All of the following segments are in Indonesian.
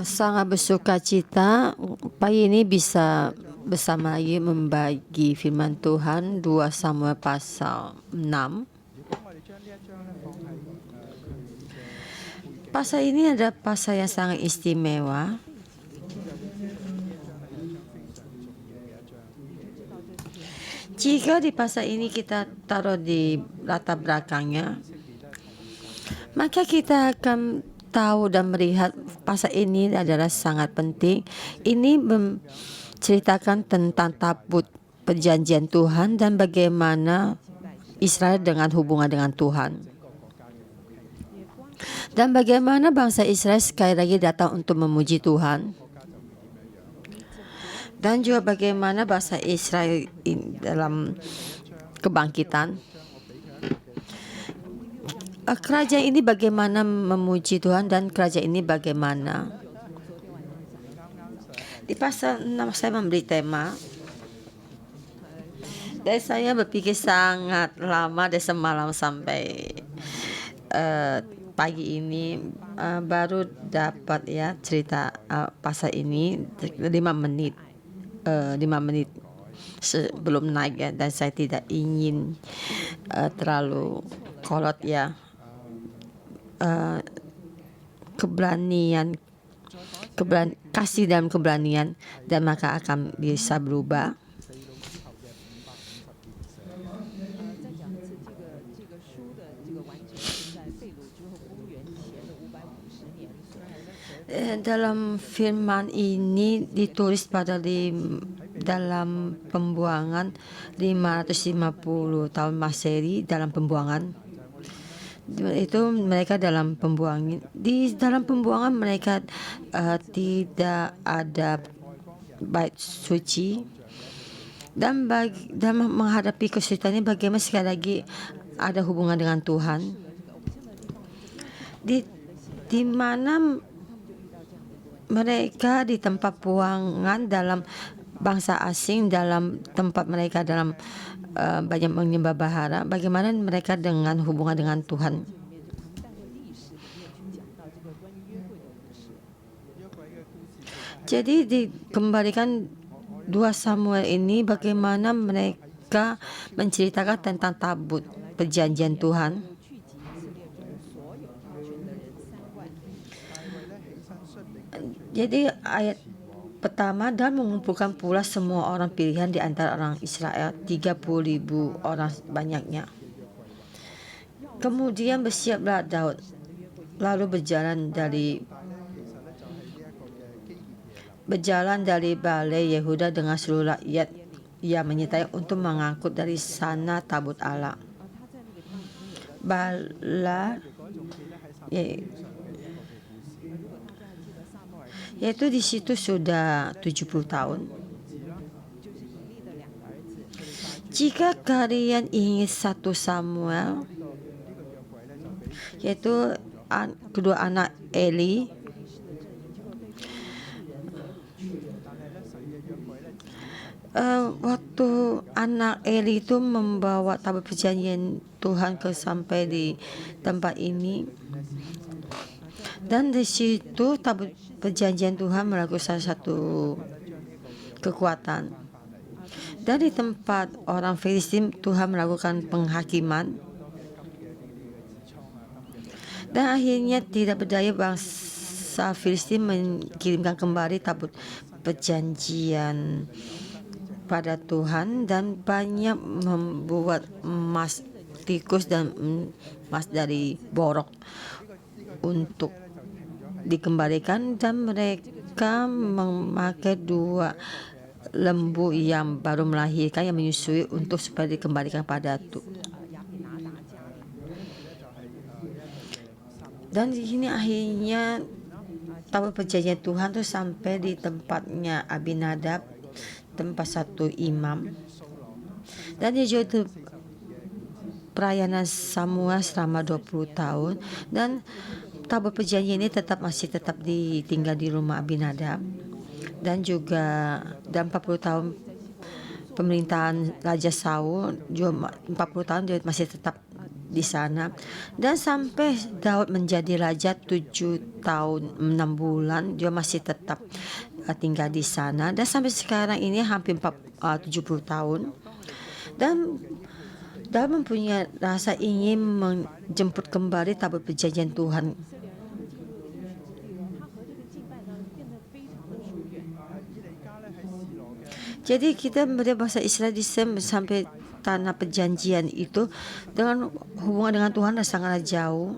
Sangat bersuka cita pagi ini bisa bersama lagi membagi firman Tuhan 2 Samuel pasal 6. Pasal ini adalah pasal yang sangat istimewa. Jika di pasal ini kita taruh di latar belakangnya, maka kita akan tahu dan melihat pasal ini adalah sangat penting. Ini menceritakan tentang tabut perjanjian Tuhan dan bagaimana Israel dengan hubungan dengan Tuhan. Dan bagaimana bangsa Israel sekali lagi datang untuk memuji Tuhan. Dan juga bagaimana bangsa Israel dalam kebangkitan. Kerajaan ini bagaimana memuji Tuhan dan kerajaan ini bagaimana. Di pasal 6 saya memberi tema. Dan saya berpikir sangat lama dari semalam sampai pagi ini baru dapat ya cerita pasal ini 5 menit sebelum naik ya, dan saya tidak ingin terlalu kolot ya. Kasih dan keberanian, dan maka akan bisa berubah. Dalam firman ini ditulis pada dalam pembuangan 550 tahun Masehi, dalam pembuangan itu mereka dalam pembuangan. Di dalam pembuangan mereka tidak ada bait suci, dan menghadapi kesulitan ini bagaimana sekali lagi ada hubungan dengan Tuhan, di mana mereka di tempat puangan dalam bangsa asing, dalam tempat mereka dalam banyak menyembah bahara, bagaimana mereka dengan hubungan dengan Tuhan. Jadi dikembalikan 2 Samuel ini bagaimana mereka menceritakan tentang tabut perjanjian Tuhan. Jadi ayat pertama, dan mengumpulkan pula semua orang pilihan di antara orang Israel, 30.000 orang banyaknya. Kemudian bersiaplah Daud, lalu berjalan dari balai Yehuda dengan seluruh rakyat yang menyertai untuk mengangkut dari sana tabut Allah. Yaitu di situ sudah 70 tahun. Jika kalian ingin 1 Samuel, yaitu kedua anak Eli, waktu anak Eli itu membawa tabut perjanjian Tuhan sampai di tempat ini, dan di situ tabut perjanjian Tuhan melakukan salah satu kekuatan. Dan di tempat orang Filistin Tuhan melakukan penghakiman, dan akhirnya tidak berdaya bangsa Filistin mengirimkan kembali tabut perjanjian pada Tuhan, dan banyak membuat emas tikus dan emas dari borok untuk dikembalikan, dan mereka memakai 2 lembu yang baru melahirkan yang menyusui untuk supaya dikembalikan pada dan di sini akhirnya tabut perjanjian Tuhan itu sampai di tempatnya Abinadab, tempat satu imam, dan dia juga pelayanan Samuel selama 20 tahun, dan tabut perjanjian ini masih tetap ditinggal di rumah Abinadab. Dan juga dalam 40 tahun pemerintahan Raja Saul, juga 40 tahun dia masih tetap di sana. Dan sampai Daud menjadi raja 7 tahun 6 bulan dia masih tetap tinggal di sana, dan sampai sekarang ini hampir 70 tahun. Dan Daud mempunyai rasa ingin menjemput kembali tabut perjanjian Tuhan. Jadi kita melihat bangsa Israel sampai tanah perjanjian itu dengan hubungan dengan Tuhan sangatlah jauh.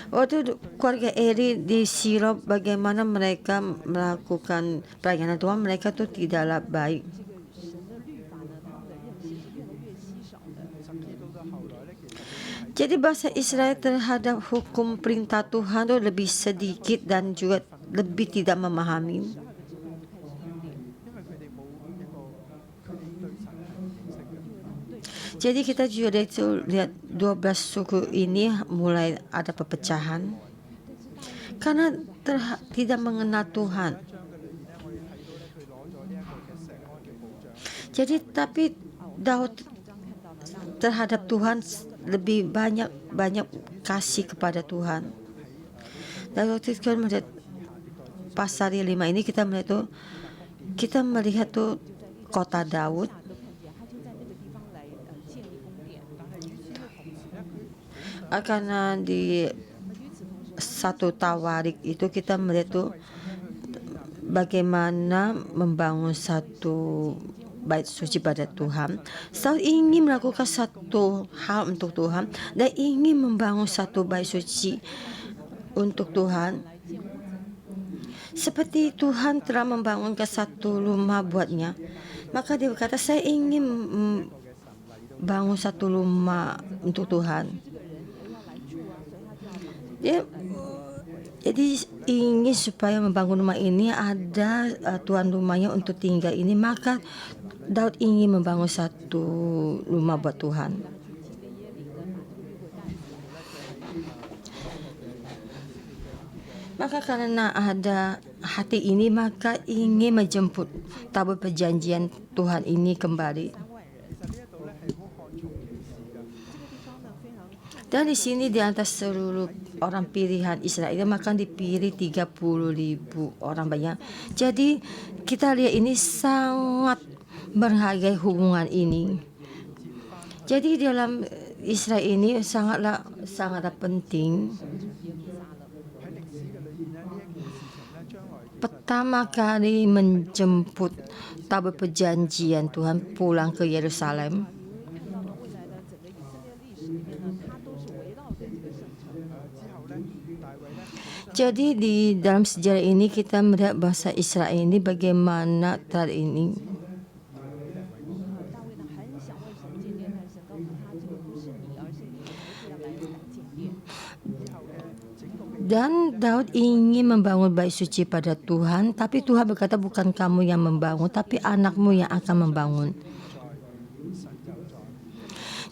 Waktu keluarga Eli di Silo, bagaimana mereka melakukan pelayanan Tuhan, mereka tuh tidaklah baik. Jadi bangsa Israel terhadap hukum perintah Tuhan itu lebih sedikit dan juga lebih tidak memahami. Jadi kita juga lihat 12 suku ini mulai ada perpecahan karena tidak mengenal Tuhan. Jadi tapi Daud terhadap Tuhan lebih banyak kasih kepada Tuhan. Dan waktu kita melihat pasal 5 ini kita melihat tuh kota Daud. Karena di 1 Tawarik itu kita melihat tuh bagaimana membangun satu bait suci pada Tuhan. Saul ingin melakukan satu hal untuk Tuhan dan ingin membangun satu bait suci untuk Tuhan. Seperti Tuhan telah membangunkan satu rumah buatnya, maka dia berkata, saya ingin bangun satu rumah untuk Tuhan. Jadi ingin supaya membangun rumah ini ada tuan rumahnya untuk tinggal ini, maka Daud ingin membangun satu rumah buat Tuhan. Maka karena ada hati ini, maka ingin menjemput tabut perjanjian Tuhan ini kembali. Dan di sini di antara seluruh orang pilihan Israel, maka dipilih 30.000 orang banyak. Jadi kita lihat ini sangat menghargai hubungan ini. Jadi dalam Israel ini sangatlah penting. Pertama kali menjemput tabut perjanjian Tuhan pulang ke Yerusalem. Jadi di dalam sejarah ini kita melihat bangsa Israel ini bagaimana saat ini. Dan Daud ingin membangun bait suci pada Tuhan, tapi Tuhan berkata bukan kamu yang membangun, tapi anakmu yang akan membangun.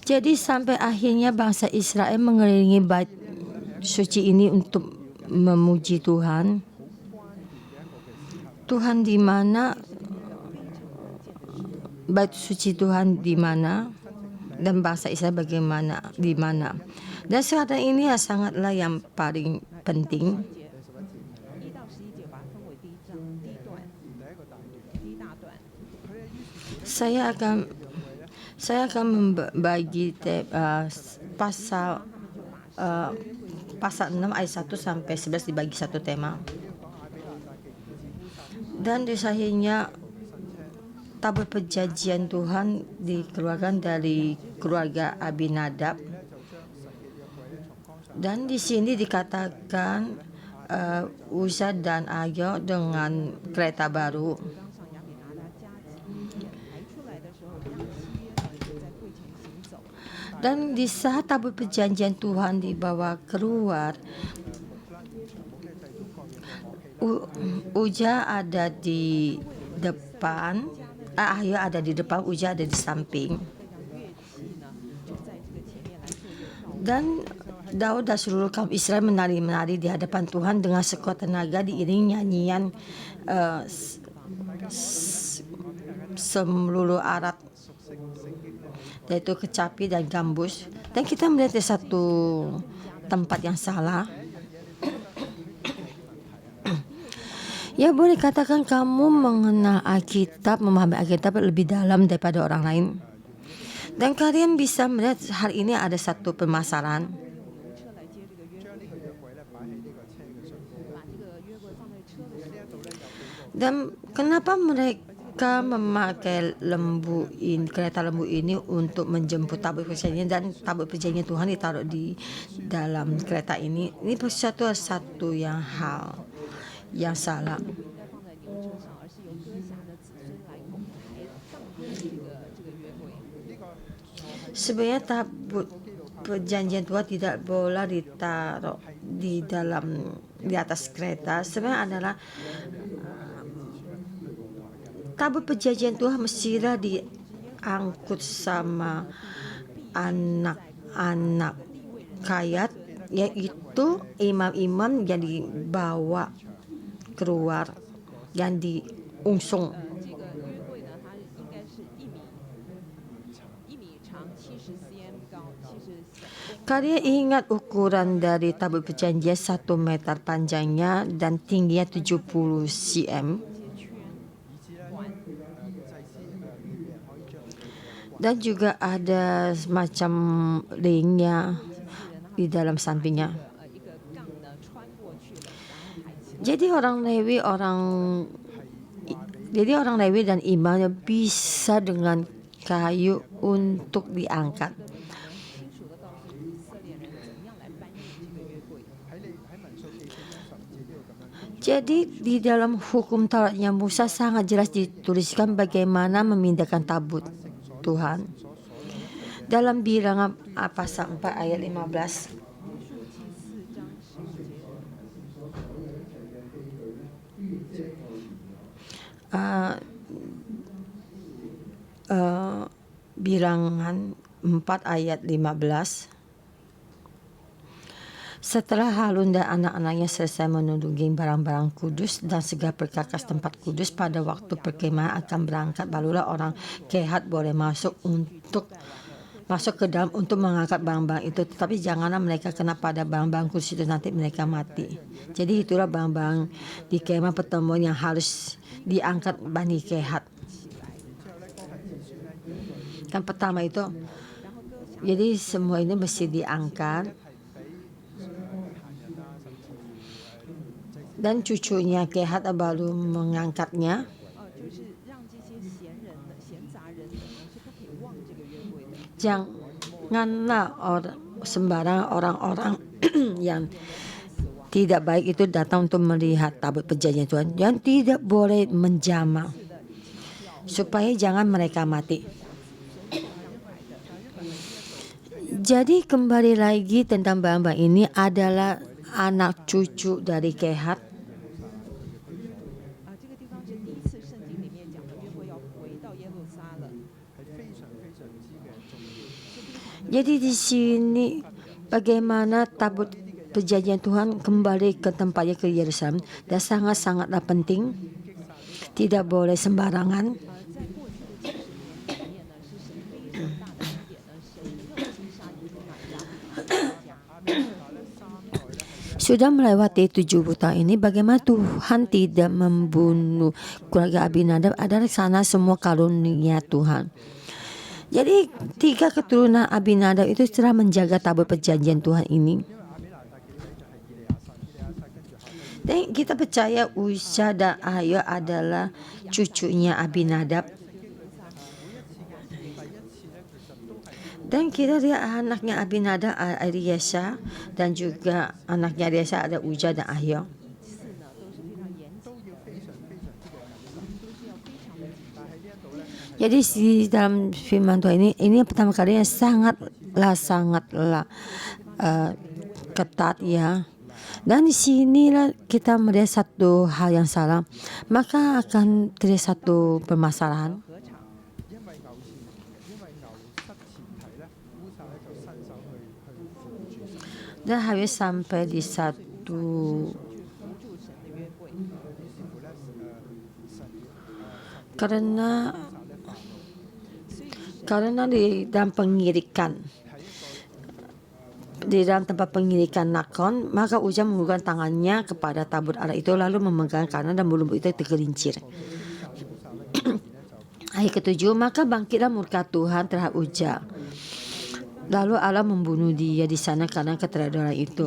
Jadi sampai akhirnya bangsa Israel mengelilingi bait suci ini untuk memuji Tuhan. Tuhan di mana? Bait suci Tuhan di mana? Dan bangsa Israel bagaimana? Di mana? Dan sekarang ini sangatlah yang paling penting. Saya akan membagi pasal 6 ayat 1 sampai 11 dibagi satu tema. Dan disahihnya tabut perjanjian Tuhan dikeluarkan dari keluarga Abinadab. Dan di sini dikatakan Uza dan Ayo dengan kereta baru. Dan di saat tabut perjanjian Tuhan dibawa keluar, Uza ada di depan, Ayo ada di depan, Uza ada di samping. Dan Daud dan seluruh kaum Israel menari-menari di hadapan Tuhan dengan sekuat tenaga diiring nyanyian semelulu arat, yaitu kecapi dan gambus. Dan kita melihat di satu tempat yang salah. Ya, boleh katakan kamu mengenal Alkitab, memahami Alkitab lebih dalam daripada orang lain. Dan kalian bisa melihat hari ini ada satu permasalahan. Dan kenapa mereka memakai kereta lembu ini untuk menjemput tabut perjanjian, dan tabut perjanjian Tuhan ditaruh di dalam kereta ini? Ini satu yang hal yang salah. Sebenarnya tabut perjanjian Tuhan tidak boleh ditaruh di atas kereta. Sebenarnya adalah tabut perjanjian Tuhan mestilah diangkut sama anak-anak kayat, yaitu imam-imam yang dibawa keluar, yang diungsung. Kalian ingat ukuran dari tabut perjanjian 1 meter panjangnya dan tingginya 70 cm. Dan juga ada semacam ringnya di dalam sampingnya. Jadi orang Lewi dan imamnya bisa dengan kayu untuk diangkat. Jadi di dalam hukum Tauratnya Musa sangat jelas dituliskan bagaimana memindahkan tabut Tuhan. Dalam Bilangan pasal 4 ayat 15. Bilangan 4 ayat 15. Setelah Harun dan anak-anaknya selesai menudungi barang-barang kudus dan segala perkakas tempat kudus, pada waktu perkemahan akan berangkat, barulah orang Kehat boleh masuk ke dalam untuk mengangkat barang-barang itu. Tetapi janganlah mereka kena pada barang-barang kudus itu, nanti mereka mati. Jadi itulah barang-barang di kemah pertemuan yang harus diangkat Bani Kehat. Kan pertama itu, jadi semua ini mesti diangkat. Dan cucunya Kehat baru mengangkatnya. Janganlah sembarang orang-orang yang tidak baik itu datang untuk melihat tabut perjanjian Tuhan, dan tidak boleh menjamah, supaya jangan mereka mati. Jadi kembali lagi tentang barang-barang ini adalah anak cucu dari Kehat. Jadi di sini bagaimana tabut perjanjian Tuhan kembali ke tempatnya ke Yerusalem, dan sangat-sangatlah penting, tidak boleh sembarangan. Sudah melewati 70 tahun ini, bagaimana Tuhan tidak membunuh keluarga Abinadab adalah sana semua karunia Tuhan. Jadi 3 keturunan Abinadab itu telah menjaga tabut perjanjian Tuhan ini. Dan kita percaya Uza dan Ahio adalah cucunya Abinadab. Dan kita lihat anaknya Abinadab, Eliasa, dan juga anaknya Eliasa ada Uza dan Ahio. Jadi di dalam firman Tuhan ini pertama kali yang sangatlah ketat ya. Dan di sinilah kita melihat satu hal yang salah, maka akan terjadi satu permasalahan. Dan harus sampai di satu karena Karena di dalam pengirikan, di dalam tempat pengirikan Nakon, maka Uza mengulurkan tangannya kepada tabut Allah itu lalu memegang kanan dan bulu itu tergelincir. Ayat ketujuh, maka bangkitlah murka Tuhan terhadap Uza. Lalu Allah membunuh dia di sana karena keterlaluan itu.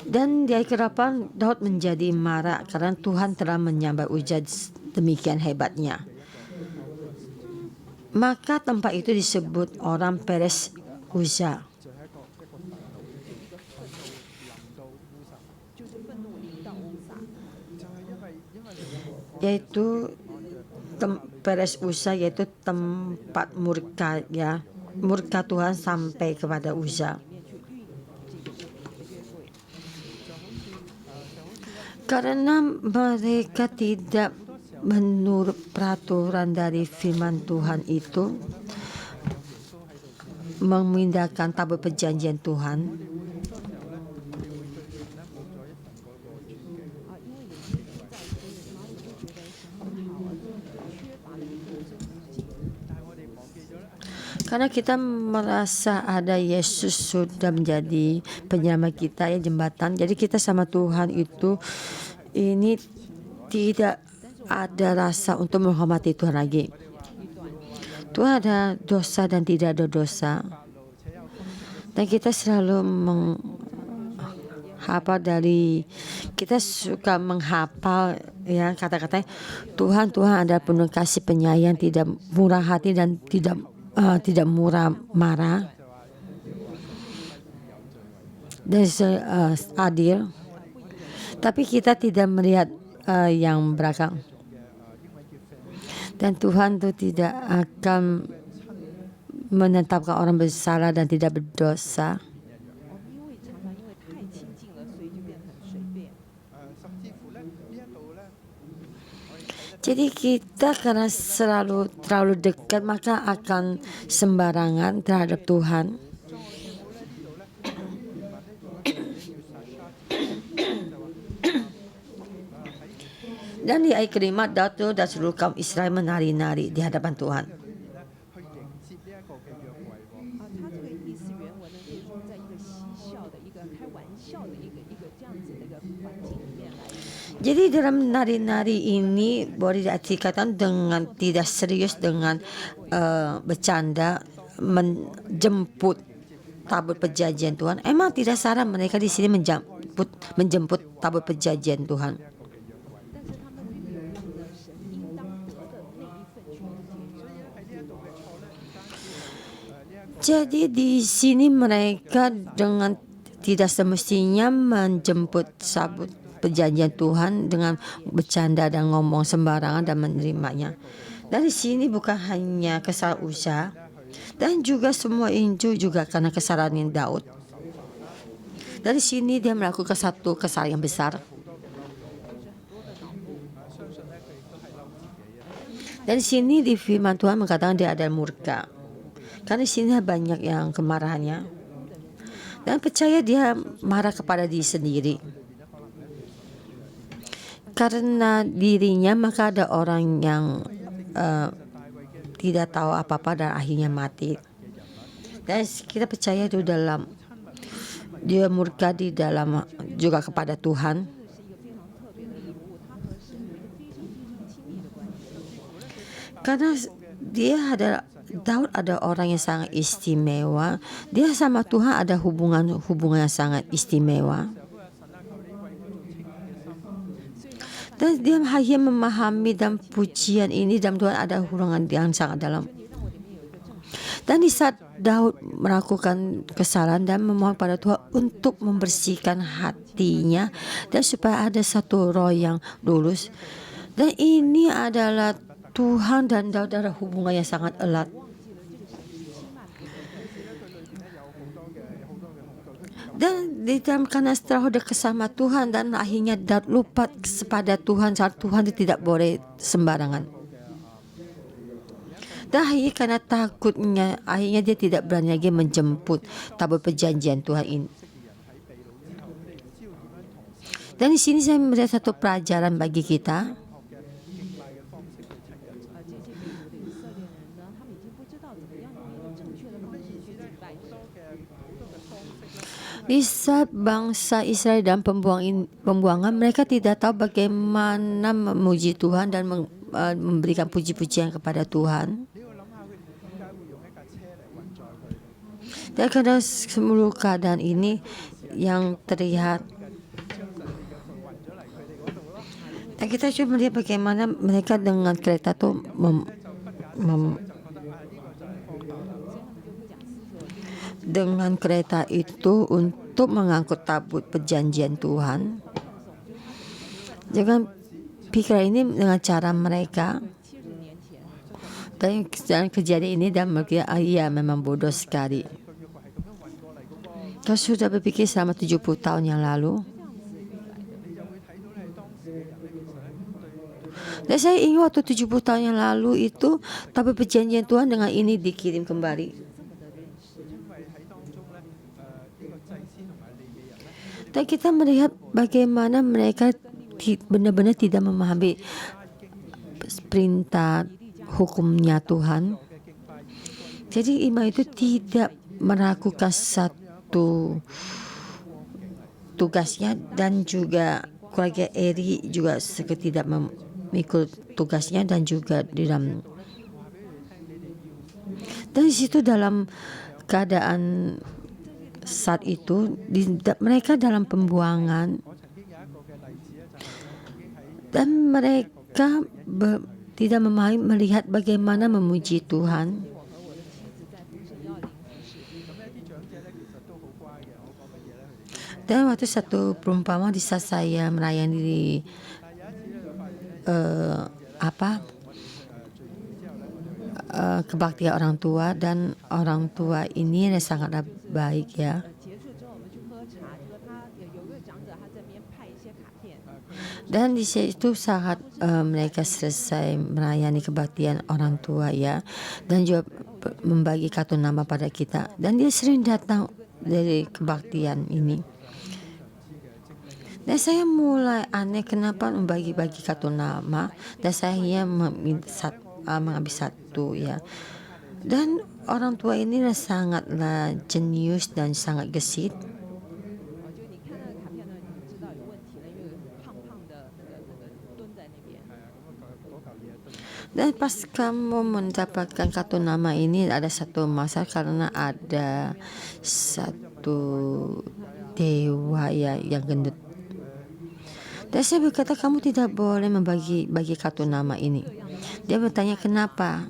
Dan di ayat ke-8, Daud menjadi marah karena Tuhan telah menyambar Uza demikian hebatnya. Maka tempat itu disebut orang Peres Uza. Yaitu Peres Uza, yaitu tempat murka, ya, murka Tuhan sampai kepada Uza. Karena mereka tidak menurut peraturan dari firman Tuhan itu, memindahkan tabut perjanjian Tuhan, karena kita merasa ada Yesus sudah menjadi penyelamat kita, ya, jembatan. Jadi kita sama Tuhan itu ini tidak ada rasa untuk menghormati Tuhan lagi. Tuhan ada dosa dan tidak ada dosa. Dan kita selalu menghafal kita suka menghafal, ya, kata-kata Tuhan adalah penuh kasih penyayang, tidak murah hati dan tidak murah marah, dan adil. Tapi kita tidak melihat yang belakang. Dan Tuhan itu tidak akan menetapkan orang bersalah dan tidak berdosa. Jadi kita karena terlalu dekat, maka akan sembarangan terhadap Tuhan. Dan di ayat kelima, Daud dan seluruh kaum Israel menari-nari di hadapan Tuhan. Jadi dalam nari-nari ini boleh diartikan dengan tidak serius, dengan bercanda, menjemput tabut perjanjian Tuhan. Emang tidak salah mereka di sini menjemput tabut perjanjian Tuhan. Jadi di sini mereka dengan tidak semestinya menjemput tabut perjanjian Tuhan dengan bercanda dan ngomong sembarangan dan menerimanya. Dan di sini bukan hanya kesalahan Uza, dan juga semua Injil juga karena kesalahan Daud. Dari sini dia melakukan satu kesalahan yang besar. Dan di sini di firman Tuhan mengatakan dia ada murka. Karena di sini banyak yang kemarahannya. Dan percaya dia marah kepada diri sendiri. Karena dirinya maka ada orang yang tidak tahu apa-apa dan akhirnya mati. Dan kita percaya itu dalam dia murka di dalam juga kepada Tuhan. Karena Daud ada orang yang sangat istimewa. Dia sama Tuhan ada hubungan yang sangat istimewa. Dan dia hanya memahami dan pujian ini dalam Tuhan ada hubungan yang sangat dalam. Dan di saat Daud melakukan kesalahan dan memohon pada Tuhan untuk membersihkan hatinya dan supaya ada satu roh yang lurus. Dan ini adalah Tuhan dan Daud ada hubungan yang sangat erat. Dan di dalam karena setelah dekat sama Tuhan dan akhirnya Daud lupa kepada Tuhan saat Tuhan tidak boleh sembarangan. Dan akhirnya karena takutnya akhirnya dia tidak berani lagi menjemput tabut perjanjian Tuhan ini. Dan di sini saya melihat satu pelajaran bagi kita. Di saat bangsa Israel dalam pembuangan, mereka tidak tahu bagaimana memuji Tuhan dan memberikan puji-pujian kepada Tuhan. Dan karena seluruh keadaan ini yang terlihat, dan kita coba melihat bagaimana mereka dengan kereta itu dengan kereta itu untuk mengangkut tabut perjanjian Tuhan. Jangan pikir ini dengan cara mereka. Dan kejadian ini dan mereka memang bodoh sekali. Kau sudah berpikir selama 70 tahun yang lalu. Dan saya ingat waktu 70 tahun yang lalu itu tabut perjanjian Tuhan dengan ini dikirim kembali. Dan kita melihat bagaimana mereka benar-benar tidak memahami perintah hukumnya Tuhan. Jadi imam itu tidak melakukan satu tugasnya, dan juga keluarga Eri juga tidak mengikut tugasnya, dan juga di dalam dan di situ dalam keadaan saat itu mereka dalam pembuangan, dan mereka tidak melihat bagaimana memuji Tuhan. Dan waktu satu perumpamaan di saat saya melayani kebaktian orang tua, dan orang tua ini sangatlah baik ya. Dan di situ saat mereka selesai melayani kebaktian orang tua ya, dan juga membagi kartu nama pada kita, dan dia sering datang dari kebaktian ini. Dan saya mulai aneh kenapa membagi-bagi kartu nama, dan saya mengambil satu ya. Dan orang tua ini sangatlah jenius dan sangat gesit. Dan pas kamu mendapatkan kartu nama ini ada satu masalah, karena ada satu dewa ya yang gendut. Dan saya berkata, kamu tidak boleh bagi kartu nama ini. Dia bertanya kenapa.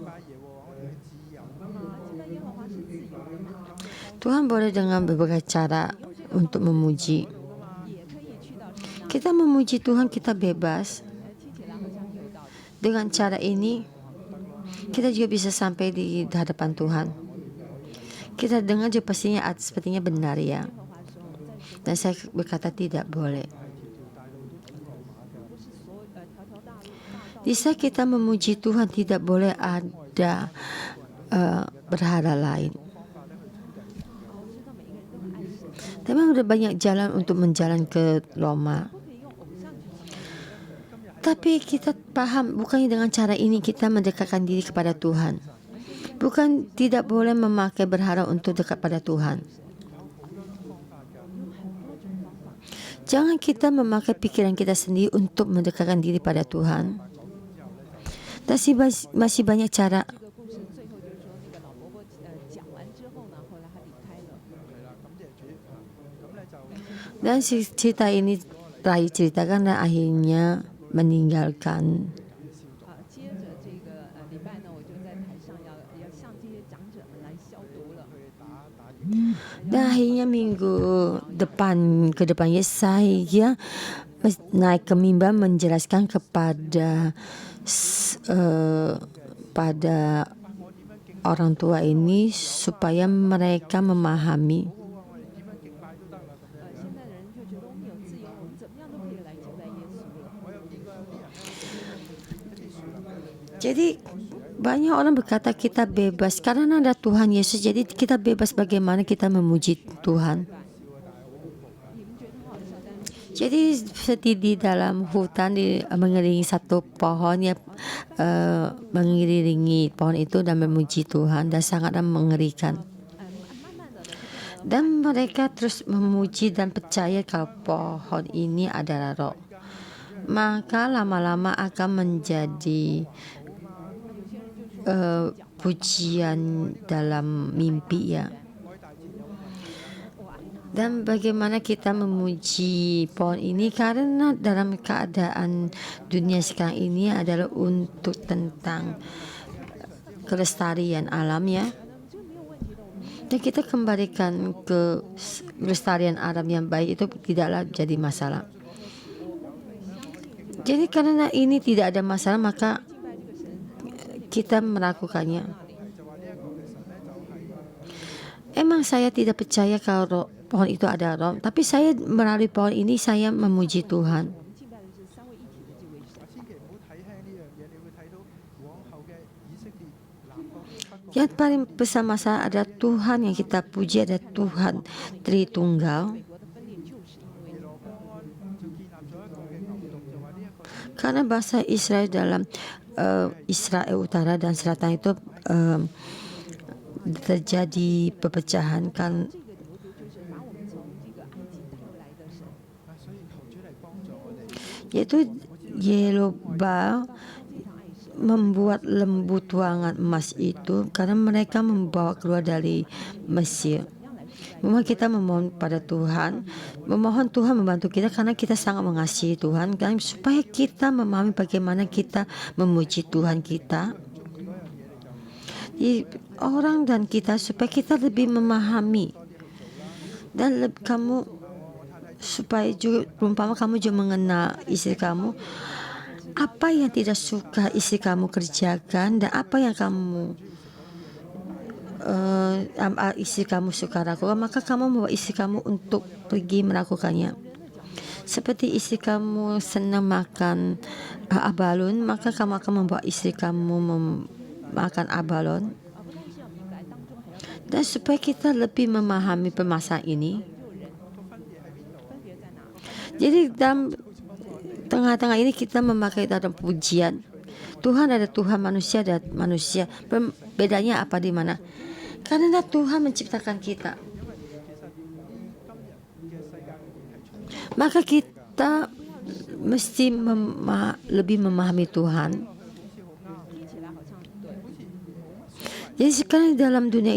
Tuhan boleh dengan berbagai cara untuk memuji. Kita memuji Tuhan, kita bebas. Dengan cara ini kita juga bisa sampai di hadapan Tuhan. Kita dengar juga sepertinya benar ya. Dan saya berkata tidak boleh. Di saat kita memuji Tuhan tidak boleh ada berhala lain. Memang ada banyak jalan untuk menjalan ke Roma. Tapi kita paham bukannya dengan cara ini kita mendekatkan diri kepada Tuhan. Bukan tidak boleh memakai berhala untuk dekat pada Tuhan. Jangan kita memakai pikiran kita sendiri untuk mendekatkan diri pada Tuhan. Dan masih banyak cara. Dan cerita ini terakhir ceritakan dan akhirnya meninggalkan. Dan akhirnya minggu ke depannya saya naik ke mimbar menjelaskan kepada pada orang tua ini supaya mereka memahami. Jadi banyak orang berkata kita bebas karena ada Tuhan Yesus, jadi kita bebas bagaimana kita memuji Tuhan. Jadi seperti di dalam hutan mengelilingi satu pohon ya, mengelilingi pohon itu dan memuji Tuhan dan sangatlah mengerikan. Dan mereka terus memuji dan percaya kalau pohon ini adalah roh. Maka lama-lama akan menjadi pujian dalam mimpi ya. Dan bagaimana kita memuji pohon ini, karena dalam keadaan dunia sekarang ini adalah untuk tentang kelestarian alam ya. Dan kita kembalikan ke kelestarian alam yang baik itu tidaklah jadi masalah. Jadi karena ini tidak ada masalah, maka kita melakukannya. Emang saya tidak percaya kalau pohon itu ada roh, tapi saya melalui pohon ini saya memuji Tuhan. Yang paling bersama saya ada Tuhan yang kita puji, ada Tuhan Tritunggal. Karena bangsa Israel dalam Israel Utara dan Selatan itu terjadi perpecahan kan. Yaitu Yeroboam membuat lembu tuangan emas itu karena mereka membawa keluar dari Mesir. Memang kita memohon pada Tuhan, memohon Tuhan membantu kita karena kita sangat mengasihi Tuhan, kan, supaya kita memahami bagaimana kita memuji Tuhan kita. Orang dan kita supaya kita lebih memahami dan kamu supaya juga umpama kamu juga mengenal istri kamu, apa yang tidak suka istri kamu kerjakan dan apa yang istri kamu suka lakukan, maka kamu membawa istri kamu untuk pergi melakukannya. Seperti istri kamu senang makan abalon, maka kamu akan membawa istri kamu makan abalon. Dan supaya kita lebih memahami permasalahan ini, jadi dalam tengah-tengah ini kita memakai dalam pujian. Tuhan ada Tuhan, manusia ada manusia. Bedanya apa di mana? Karena Tuhan menciptakan kita, maka kita mesti lebih memahami Tuhan. Jadi sekarang dalam dunia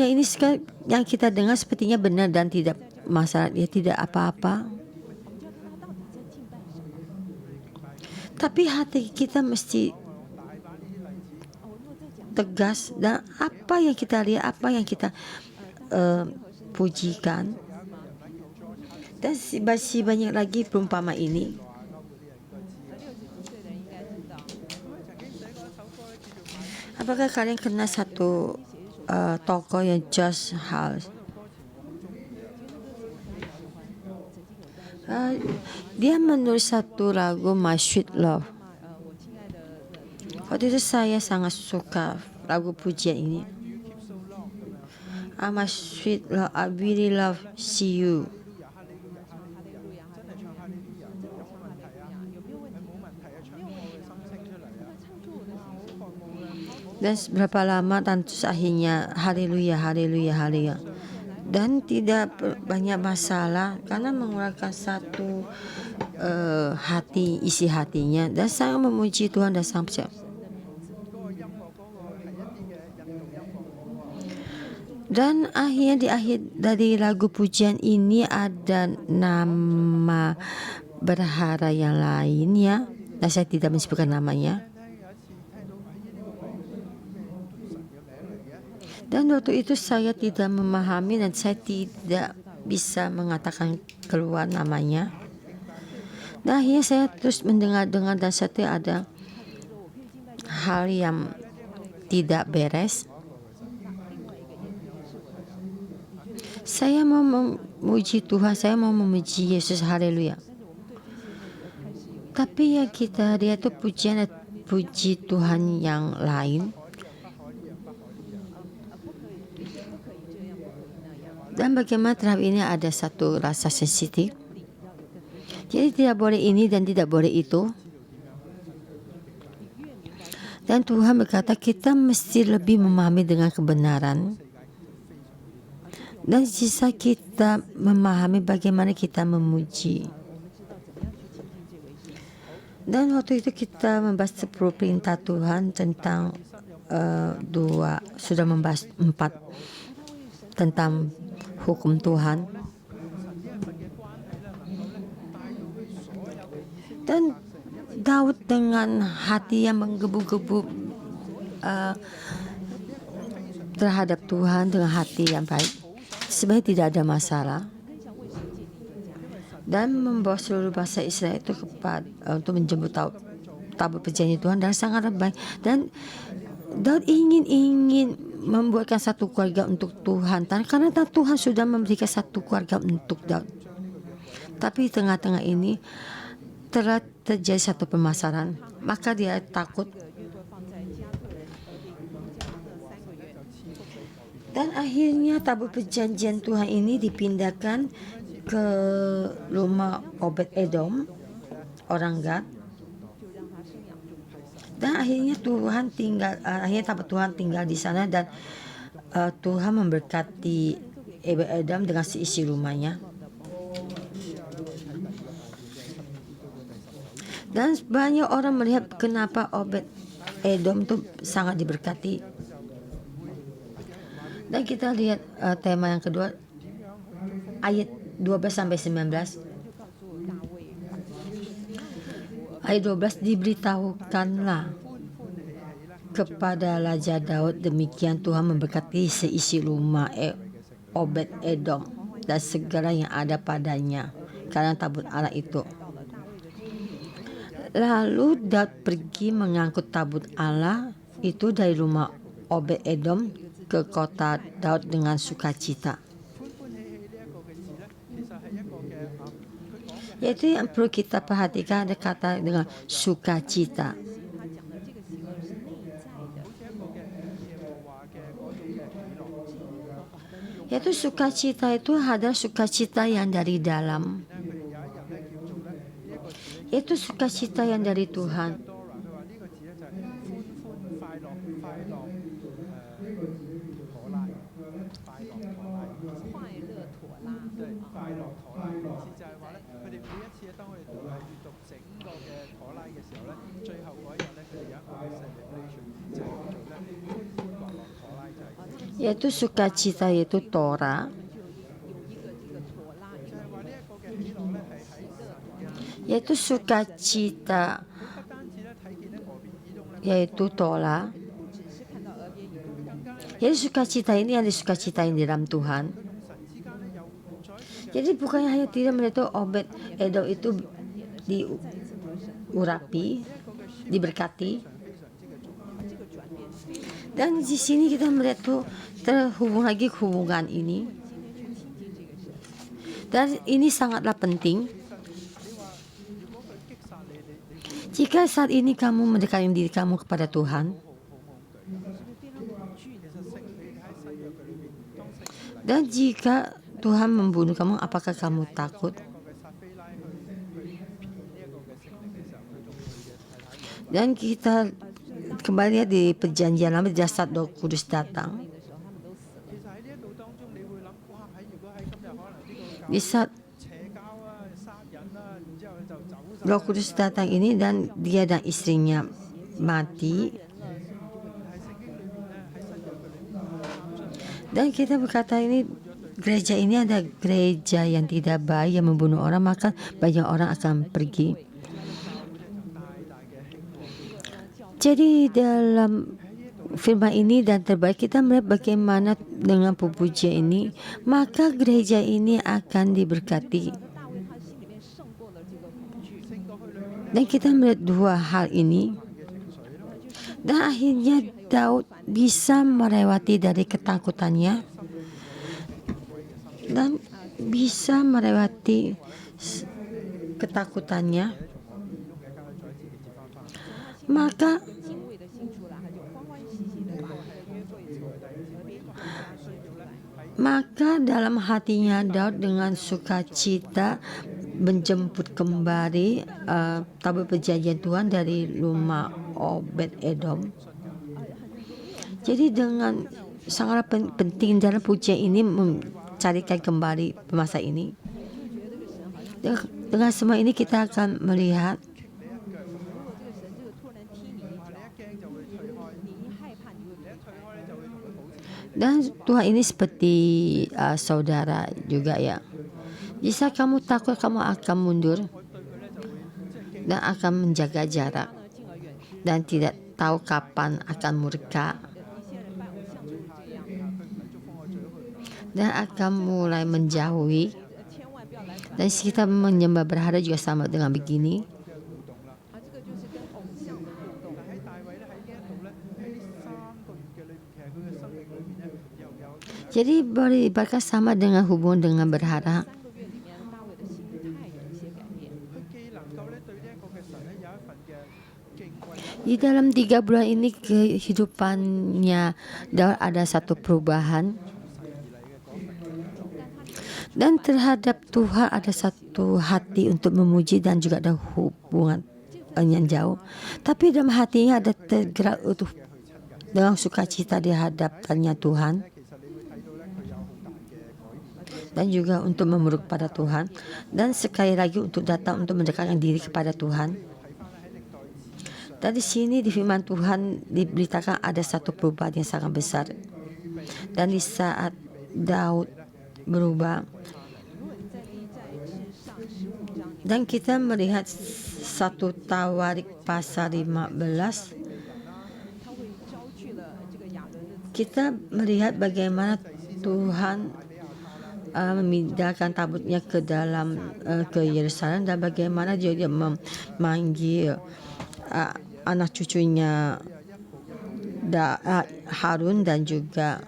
ini sekarang yang kita dengar sepertinya benar dan tidak masalah, ya tidak apa-apa. Tapi hati kita mesti tegas dan apa yang kita lihat, apa yang kita pujikan. Dan masih banyak lagi perumpamaan ini. Apakah kalian kenal satu tokoh yang Josh House? Dia menulis satu lagu My Sweet Love. Waktu itu saya sangat suka lagu pujian ini. My sweet love, I really love see you. Dan berapa lama dan terus akhirnya haleluya, haleluya, haleluya. Dan tidak banyak masalah karena mengeluarkan satu isi hatinya dan sangat memuji Tuhan dan sangat. Dan akhirnya di akhir dari lagu pujian ini ada nama berhala yang lain ya, dan saya tidak menyebutkan namanya. Dan waktu itu saya tidak memahami dan saya tidak bisa mengatakan keluar namanya. Dan akhirnya saya terus mendengar-dengar dan seperti ada hal yang tidak beres. Saya mau memuji Tuhan, saya mau memuji Yesus, haleluya. Tapi yang kita lihat itu puji Tuhan yang lain. Dan bagaimana terhadap ini ada satu rasa sensitif. Jadi tidak boleh ini dan tidak boleh itu. Dan Tuhan berkata kita mesti lebih memahami dengan kebenaran. Dan sisa kita memahami bagaimana kita memuji. Dan waktu itu kita membahas 10 perintah Tuhan tentang 2, sudah membahas 4 tentang hukum Tuhan. Dan Daud dengan hati yang menggebu-gebu terhadap Tuhan, dengan hati yang baik, sebenarnya tidak ada masalah, dan membawa seluruh bangsa Israel itu untuk menjemput tabut perjanjian Tuhan dan sangat baik. Dan Daud ingin membuatkan satu keluarga untuk Tuhan, karena Tuhan sudah memberikan satu keluarga untuk Daud. Tapi di tengah-tengah ini telah terjadi satu permasalahan, maka dia takut. Dan akhirnya tabut perjanjian Tuhan ini dipindahkan ke rumah Obed-Edom, orang Gad. Dan akhirnya tabut Tuhan tinggal di sana, dan Tuhan memberkati Obed-Edom dengan seisi rumahnya. Dan banyak orang melihat kenapa Obed-Edom itu sangat diberkati. Dan kita lihat tema yang kedua, ayat 12-19. Ayat 12, diberitahukanlah kepada Raja Daud, demikian Tuhan memberkati seisi rumah Obed-Edom dan segala yang ada padanya karena tabut Allah itu. Lalu Daud pergi mengangkut tabut Allah itu dari rumah Obed-Edom ke kota Daud dengan sukacita. Yaitu yang perlu kita perhatikan, ada kata dengan sukacita. Yaitu sukacita itu adalah sukacita yang dari dalam. Yaitu sukacita yang dari Tuhan. Yaitu sukacita, yaitu Torah. Yaitu sukacita, yaitu Torah. Yaitu sukacita ini yang disukacitain di dalam Tuhan. Jadi bukannya hanya tidak melihat Obed-Edom itu diurapi, diberkati. Dan di sini kita melihat tuh terhubung lagi hubungan ini. Dan ini sangatlah penting. Jika saat ini kamu mendekatkan diri kamu kepada Tuhan, dan jika Tuhan membunuh kamu, apakah kamu takut? Dan kita kembali lihat di perjanjian lama, jasad Roh Kudus datang. Di saat Roh Kudus datang ini dan dia dan istrinya mati, dan kita berkata ini gereja ini ada gereja yang tidak baik, yang membunuh orang, maka banyak orang akan pergi. Jadi dalam firman ini dan terbaik kita melihat bagaimana dengan pepujian ini, maka gereja ini akan diberkati. Dan kita melihat dua hal ini. Dan akhirnya Daud bisa melewati dari ketakutannya dan bisa melewati ketakutannya. Maka dalam hatinya Daud dengan sukacita menjemput kembali tabut perjanjian Tuhan dari rumah Obed Edom. Jadi dengan sangat penting dalam pujian ini mencarikan kembali masa ini. Dengan semua ini kita akan melihat dan Tuhan ini seperti saudara juga ya. Jika kamu takut, kamu akan mundur dan akan menjaga jarak dan tidak tahu kapan akan murka dan akan mulai menjauhi. Dan kita menyembah berhala juga sama dengan begini. Jadi boleh diibaratkan sama dengan hubungan dengan berhala. Di dalam 3 bulan ini kehidupannya Daud ada satu perubahan. Dan terhadap Tuhan ada satu hati untuk memuji dan juga ada hubungan yang jauh. Tapi dalam hatinya ada tergerak untuk dengan sukacita di hadapannya Tuhan. Dan juga untuk memeluk pada Tuhan. Dan sekali lagi untuk datang untuk mendekatkan diri kepada Tuhan. Dan di sini di firman Tuhan diberitakan ada satu perubahan yang sangat besar. Dan di saat Daud berubah, dan kita melihat satu Tawarik pasal 15, kita melihat bagaimana Tuhan memindahkan tabutnya ke dalam ke Yerusalem dan bagaimana dia memanggil anak cucunya Harun dan juga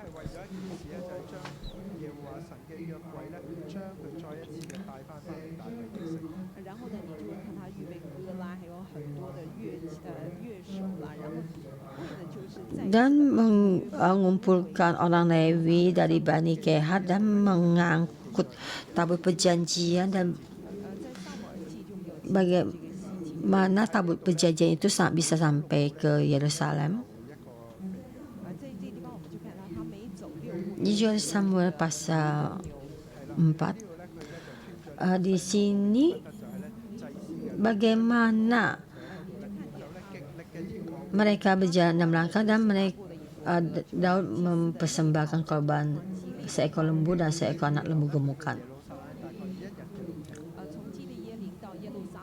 mengumpulkan orang Lewi dari Bani Kehat dan mengangkut tabut perjanjian dan bagaimana tabut perjanjian itu bisa sampai ke Yerusalem. Di Samuel pasal 4 di sini bagaimana mereka berjalan dan melangkah dan mereka Daud mempersembahkan korban seekor lembu dan seekor anak lembu gemukan.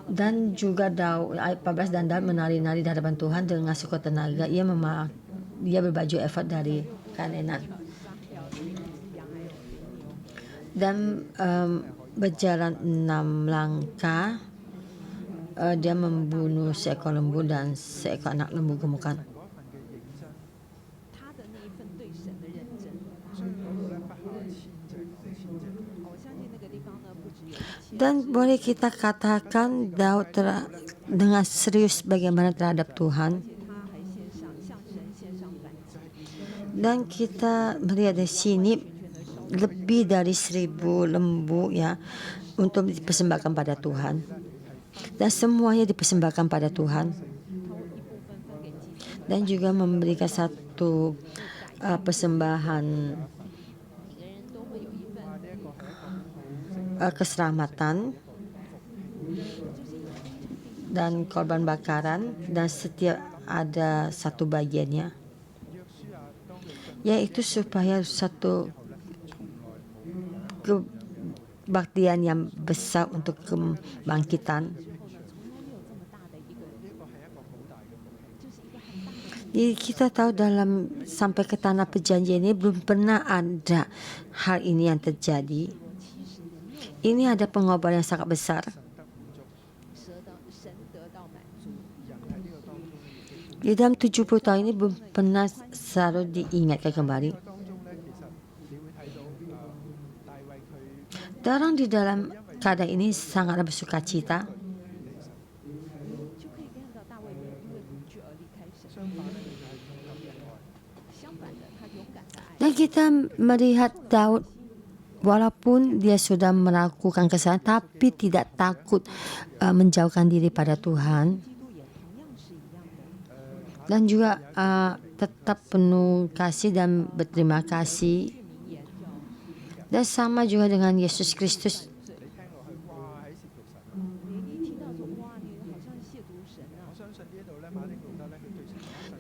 Dan juga Daud ayat 14 dan Daud menari-nari di hadapan Tuhan dengan sekuat tenaga. Dia berbaju efod dari kain enan dan berjalan 6 langkah. Dia membunuh seekor lembu dan seekor anak lembu gemukan. Dan boleh kita katakan Daud dengan serius bagaimana terhadap Tuhan. Dan kita melihat di sini lebih dari 1000 lembu ya untuk dipersembahkan pada Tuhan. Dan semuanya dipersembahkan pada Tuhan. Dan juga memberikan satu persembahan keselamatan dan korban bakaran, dan setiap ada satu bagiannya, yaitu supaya satu kebaktian yang besar untuk kebangkitan. Jadi kita tahu dalam sampai ke tanah perjanjian ini belum pernah ada hal ini yang terjadi. Ini ada pengorbanan yang sangat besar. Di dalam 70 tahun ini belum pernah selalu diingatkan kembali. Dan orang di dalam keadaan ini sangatlah bersuka cita. Dan kita melihat Daud walaupun dia sudah melakukan kesalahan tapi tidak takut menjauhkan diri pada Tuhan, dan juga tetap penuh kasih dan berterima kasih. Dan sama juga dengan Yesus Kristus.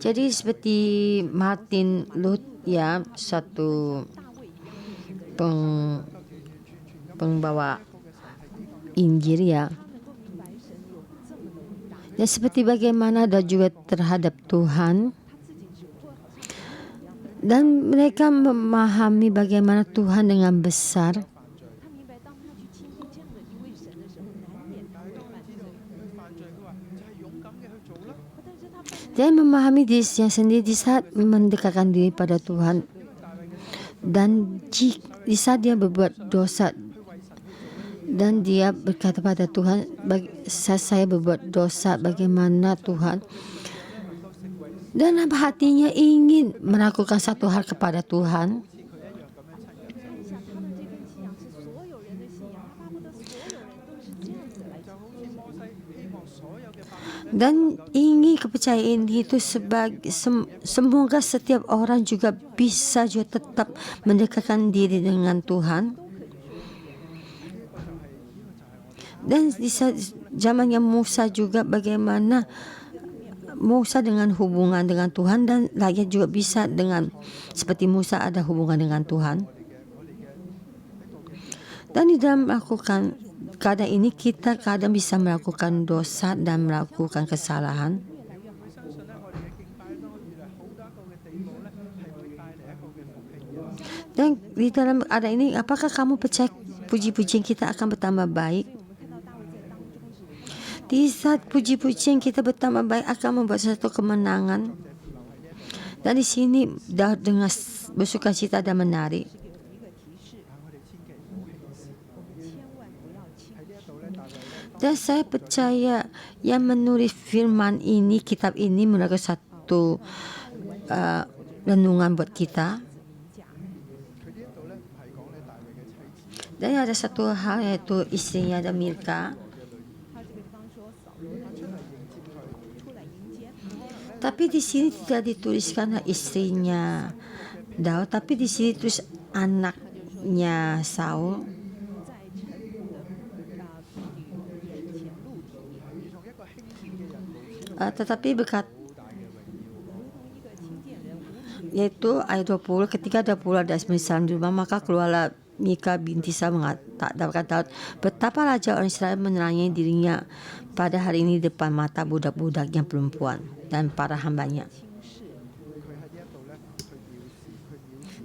Jadi seperti Martin Luther, ya, satu pembawa Injil, ya. Dan seperti bagaimana dan juga terhadap Tuhan, dan mereka memahami bagaimana Tuhan dengan besar. Dia memahami dirinya sendiri di saat mendekatkan diri pada Tuhan, dan di saat dia berbuat dosa dan dia berkata pada Tuhan, saat saya berbuat dosa, bagaimana Tuhan, dan hatinya ingin melakukan satu hal kepada Tuhan. Dan ingin kepercayaan itu semoga setiap orang juga bisa juga tetap mendekatkan diri dengan Tuhan. Dan di zamannya Musa juga bagaimana Musa dengan hubungan dengan Tuhan, dan rakyat juga bisa dengan seperti Musa ada hubungan dengan Tuhan. Dan di dalam melakukan keadaan ini kita kadang bisa melakukan dosa dan melakukan kesalahan. Dan di dalam keadaan ini, apakah kamu percaya puji-pujian kita akan bertambah baik? Di saat puji-pujian kita bertambah baik akan membuat satu kemenangan. Dan di sini dengan bersukacita dan menari. Dan saya percaya yang menulis firman ini, kitab ini merupakan satu renungan buat kita. Dan ada satu hal, yaitu istrinya ada Milka. Tapi di sini tidak dituliskan istrinya Daud, tapi di sini tulis anaknya Saul. Tetapi yaitu ayat 20, ketika ada pula Ismail di rumah, maka keluarlah Mika binti Saul mengatakan Daud, betapa raja orang Israel menerangi dirinya pada hari ini depan mata budak-budaknya perempuan dan para hambanya.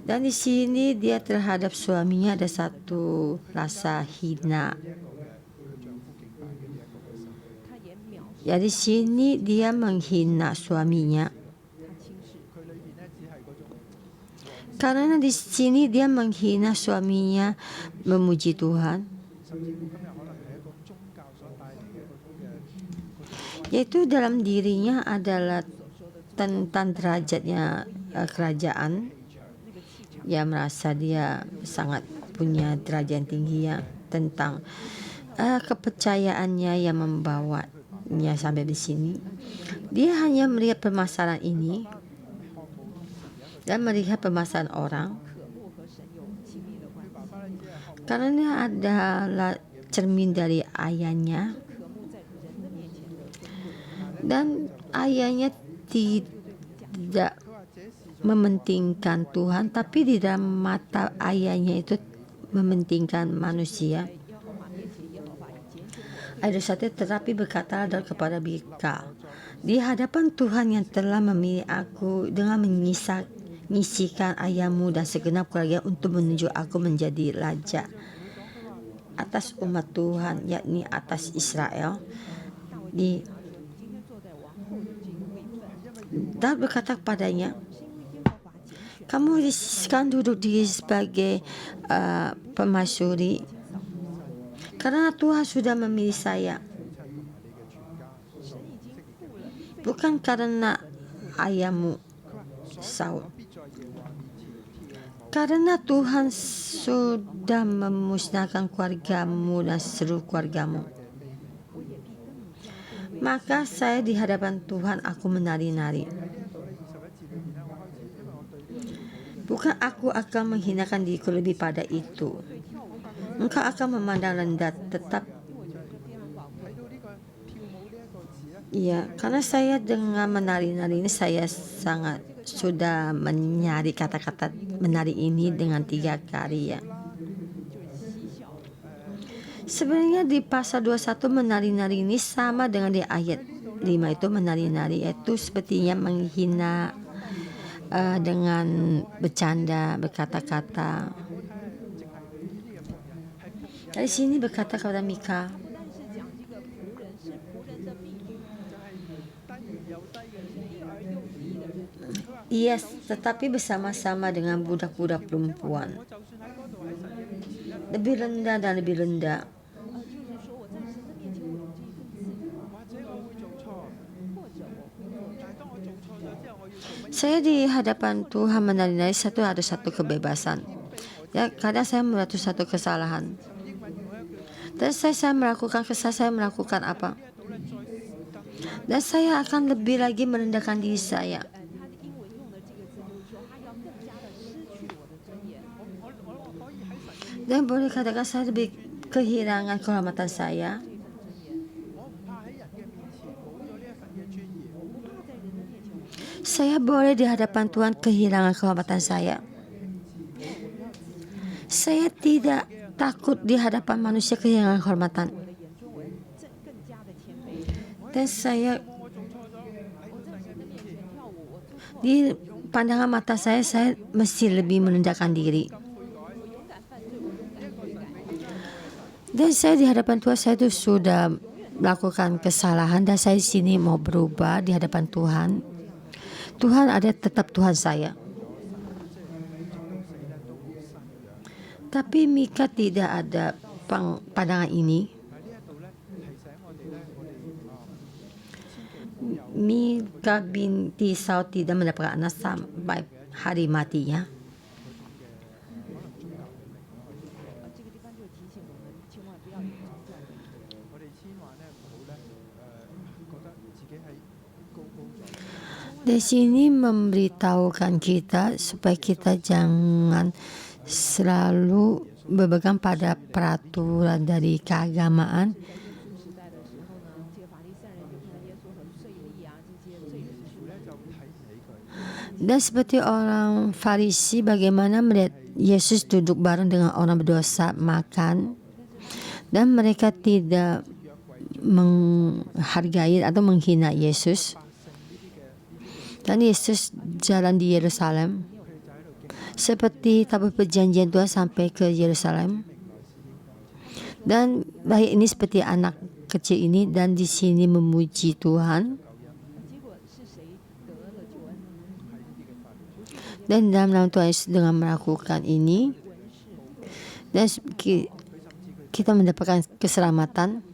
Dan di sini dia terhadap suaminya ada satu rasa hina. Ya, di sini dia menghina suaminya. Karena di sini dia menghina suaminya, memuji Tuhan. Yaitu dalam dirinya adalah tentang derajatnya kerajaan. Ya, merasa dia sangat punya derajat tinggi, ya, tentang kepercayaannya yang membawanya sampai di sini. Dia hanya melihat permasalahan ini dan melihat permasalahan orang, karena dia adalah cermin dari ayahnya, dan ayahnya tidak mementingkan Tuhan, tapi di dalam mata ayahnya itu mementingkan manusia. Ayat 1, tetapi berkatalah Daud kepada Milka, di hadapan Tuhan yang telah memilih aku dengan menyisikan ayahmu dan segenap keluarga untuk menunjuk aku menjadi raja atas umat Tuhan, yakni atas Israel. Daud berkata kepadanya, kamu riskan duduk diri sebagai permaisuri, karena Tuhan sudah memilih saya, bukan karena ayahmu Saul. Karena Tuhan sudah memusnahkan keluargamu dan seluruh keluargamu, maka saya di hadapan Tuhan aku menari-nari. Bukan aku akan menghinakan diriku lebih pada itu. Engkau akan memandang rendah, tetap ya, karena saya dengan menari-nari ini saya sangat sudah mencari kata-kata menari ini dengan 3 kali ya. Sebenarnya di pasal 21 menari-nari ini sama dengan di ayat 5 itu menari-nari, yaitu sepertinya menghina dengan bercanda, berkata-kata. Dari sini berkata kepada Mika, iya, tetapi bersama-sama dengan budak-budak perempuan, lebih rendah dan lebih rendah. Saya di hadapan Tuhan menari-nari ada satu kebebasan. Ya, kadang saya melakukan satu kesalahan. Dan saya melakukan kesalahan, saya melakukan apa? Dan saya akan lebih lagi merendahkan diri saya. Dan boleh katakan saya lebih kehilangan kehormatan saya. Saya boleh di hadapan Tuhan kehilangan kehormatan saya. Saya tidak takut di hadapan manusia kehilangan kehormatan. Dan saya di pandangan mata saya mesti lebih merendahkan diri. Dan saya di hadapan Tuhan saya itu sudah melakukan kesalahan dan saya di sini mau berubah di hadapan Tuhan. Tuhan ada tetap Tuhan saya. Tapi Mika tidak ada pandangan ini. Mika binti Saul tidak mendapatkan anak sampai hari matinya. Di sini memberitahukan kita supaya kita jangan selalu berpegang pada peraturan dari keagamaan. Dan seperti orang Farisi, bagaimana melihat Yesus duduk bareng dengan orang berdosa makan, dan mereka tidak menghargai atau menghina Yesus. Dan Yesus jalan di Yerusalem, seperti tabut perjanjian Tuhan sampai ke Yerusalem. Dan bayi ini seperti anak kecil ini dan di sini memuji Tuhan. Dan dalam nama Tuhan Yesus dengan melakukan ini, dan kita mendapatkan keselamatan.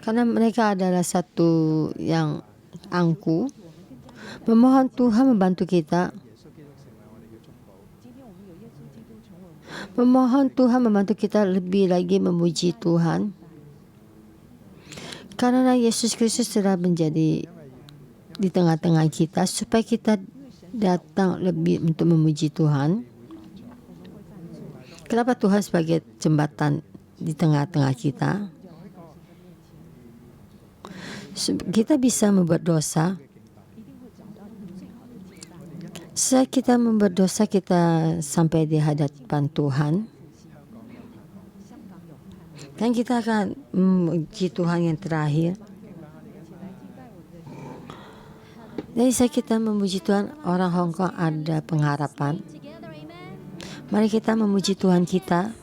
Karena mereka adalah satu yang angkuh. Memohon Tuhan membantu kita. Memohon Tuhan membantu kita lebih lagi memuji Tuhan. Karena Yesus Kristus telah menjadi di tengah-tengah kita supaya kita datang lebih untuk memuji Tuhan. Kenapa Tuhan sebagai jembatan di tengah-tengah kita? Kita bisa membuat dosa. Saat kita membuat dosa, kita sampai di hadapan Tuhan. Dan kita akan memuji Tuhan yang terakhir. Dari saat kita memuji Tuhan, orang Hong Kong ada pengharapan. Mari kita memuji Tuhan kita.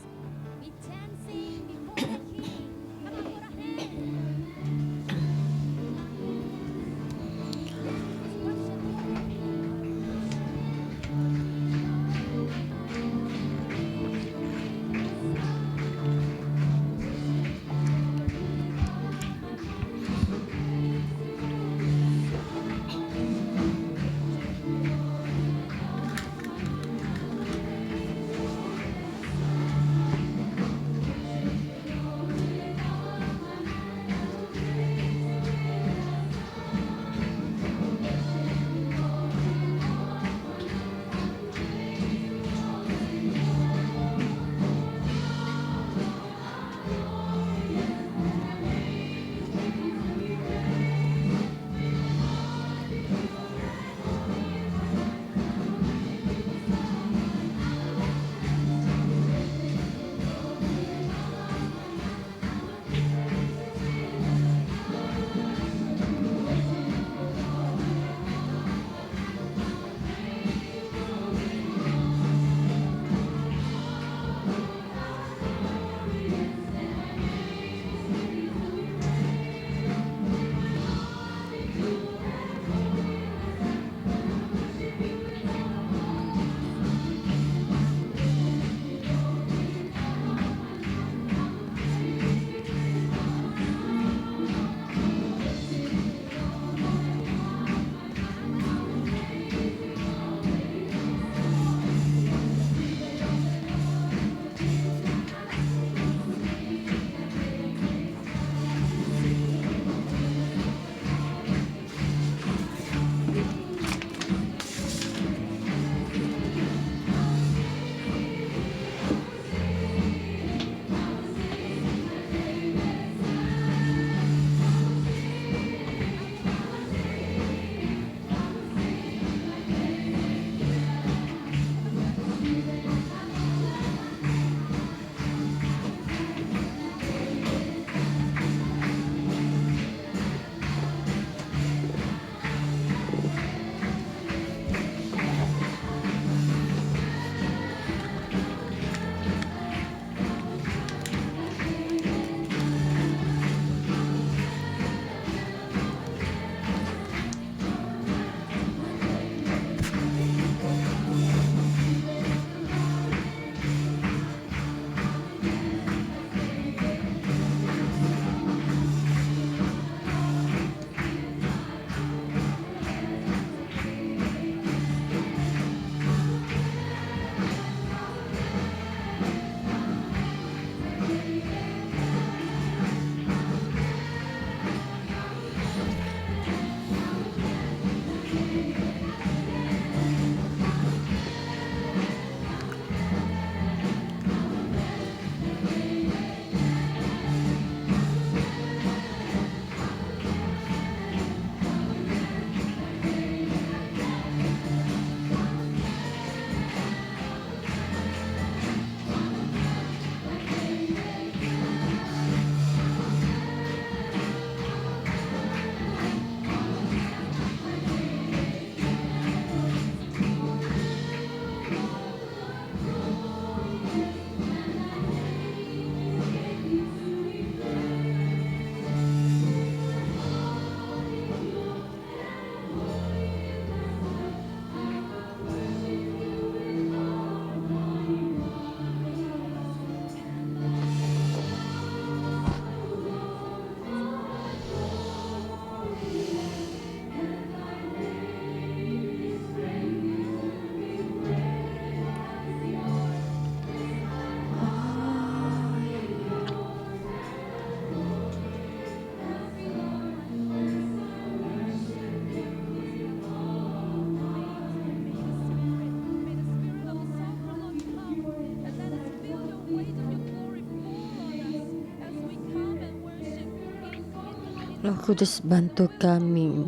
Roh Kudus bantu kami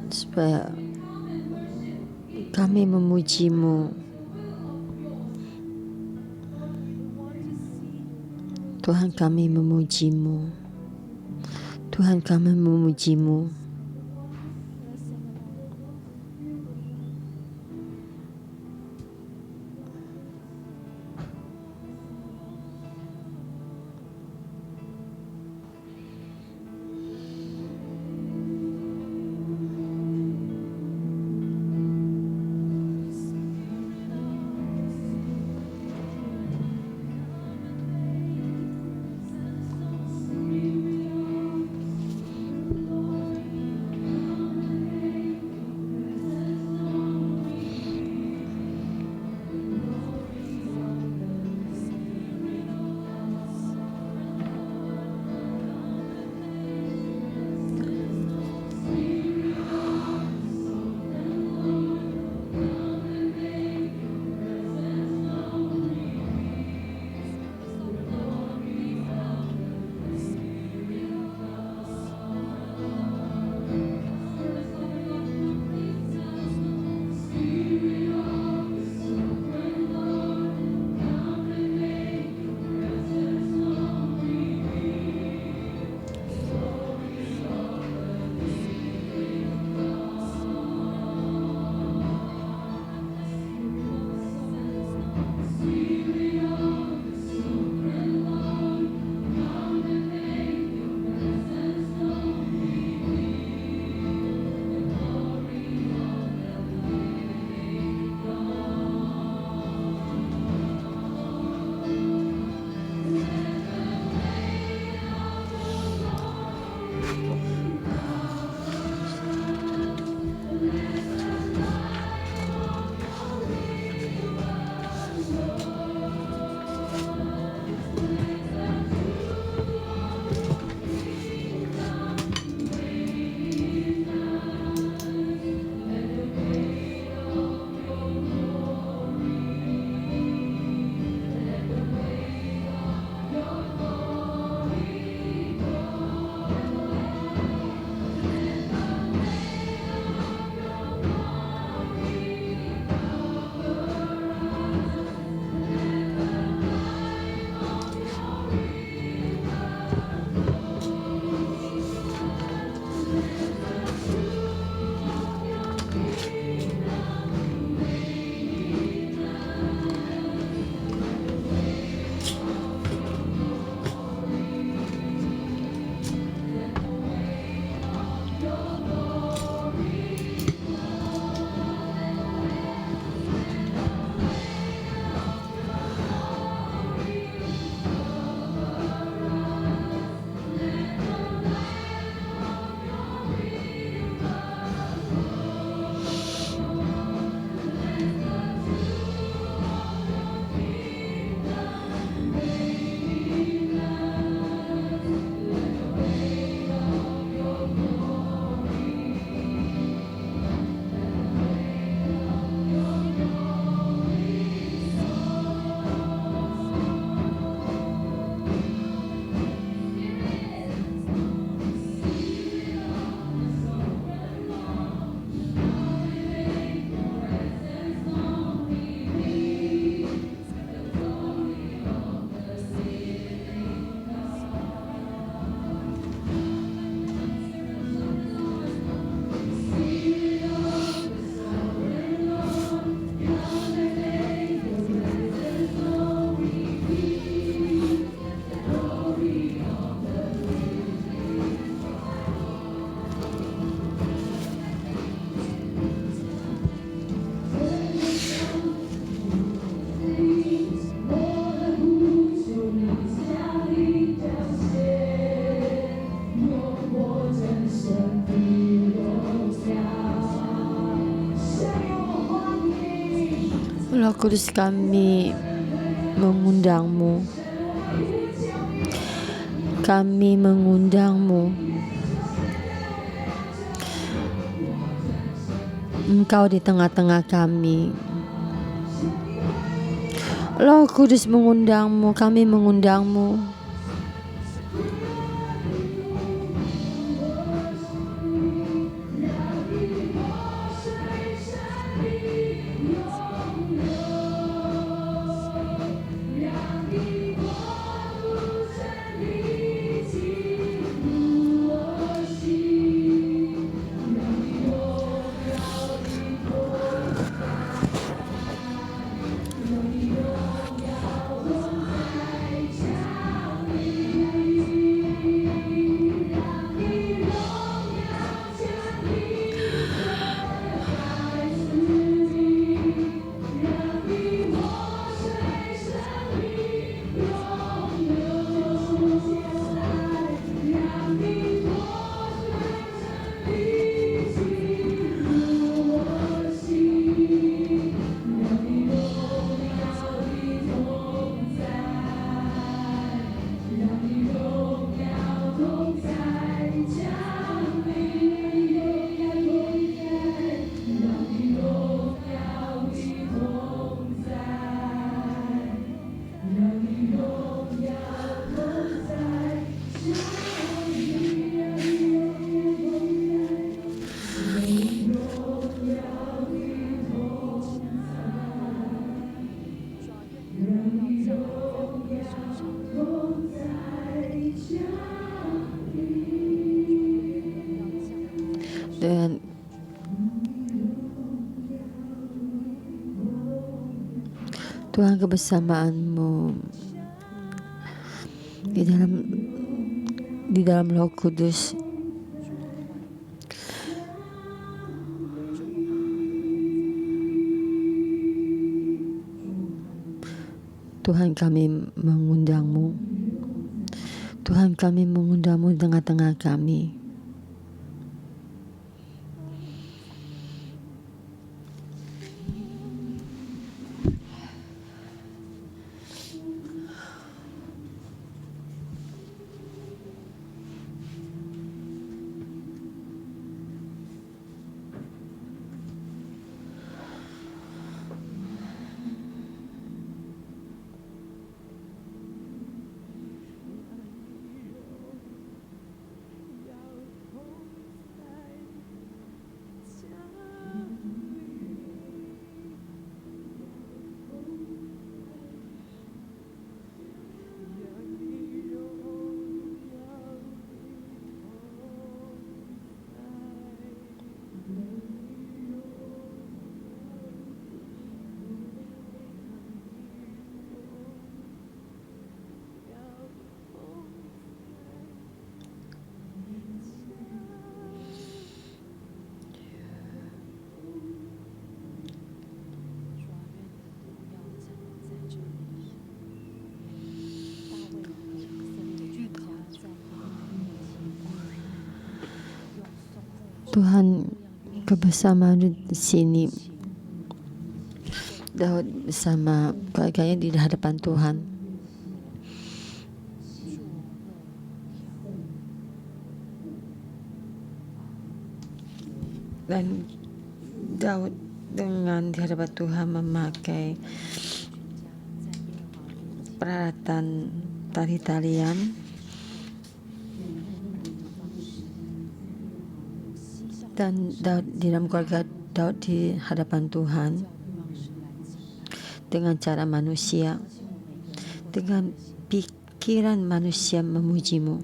supaya kami memuji-Mu. Tuhan, kami memuji-Mu. Tuhan, kami memuji-Mu. Roh Kudus, kami mengundang-Mu. Kami mengundang-Mu. Engkau di tengah-tengah kami. Roh Kudus mengundang-Mu, kami mengundang-Mu. Dan Tuhan, kebersamaan-Mu di dalam Roh Kudus, Tuhan, kami mengundang-Mu. Tuhan, kami mengundang-Mu di tengah-tengah kami. Tuhan, kebersamaan di sini, Daud bersama keluarganya di hadapan Tuhan. Dan Daud dengan di hadapan Tuhan memakai peralatan tali-talian, dan Daud di dalam keluarga Daud di hadapan Tuhan dengan cara manusia, dengan pikiran manusia memuji-Mu,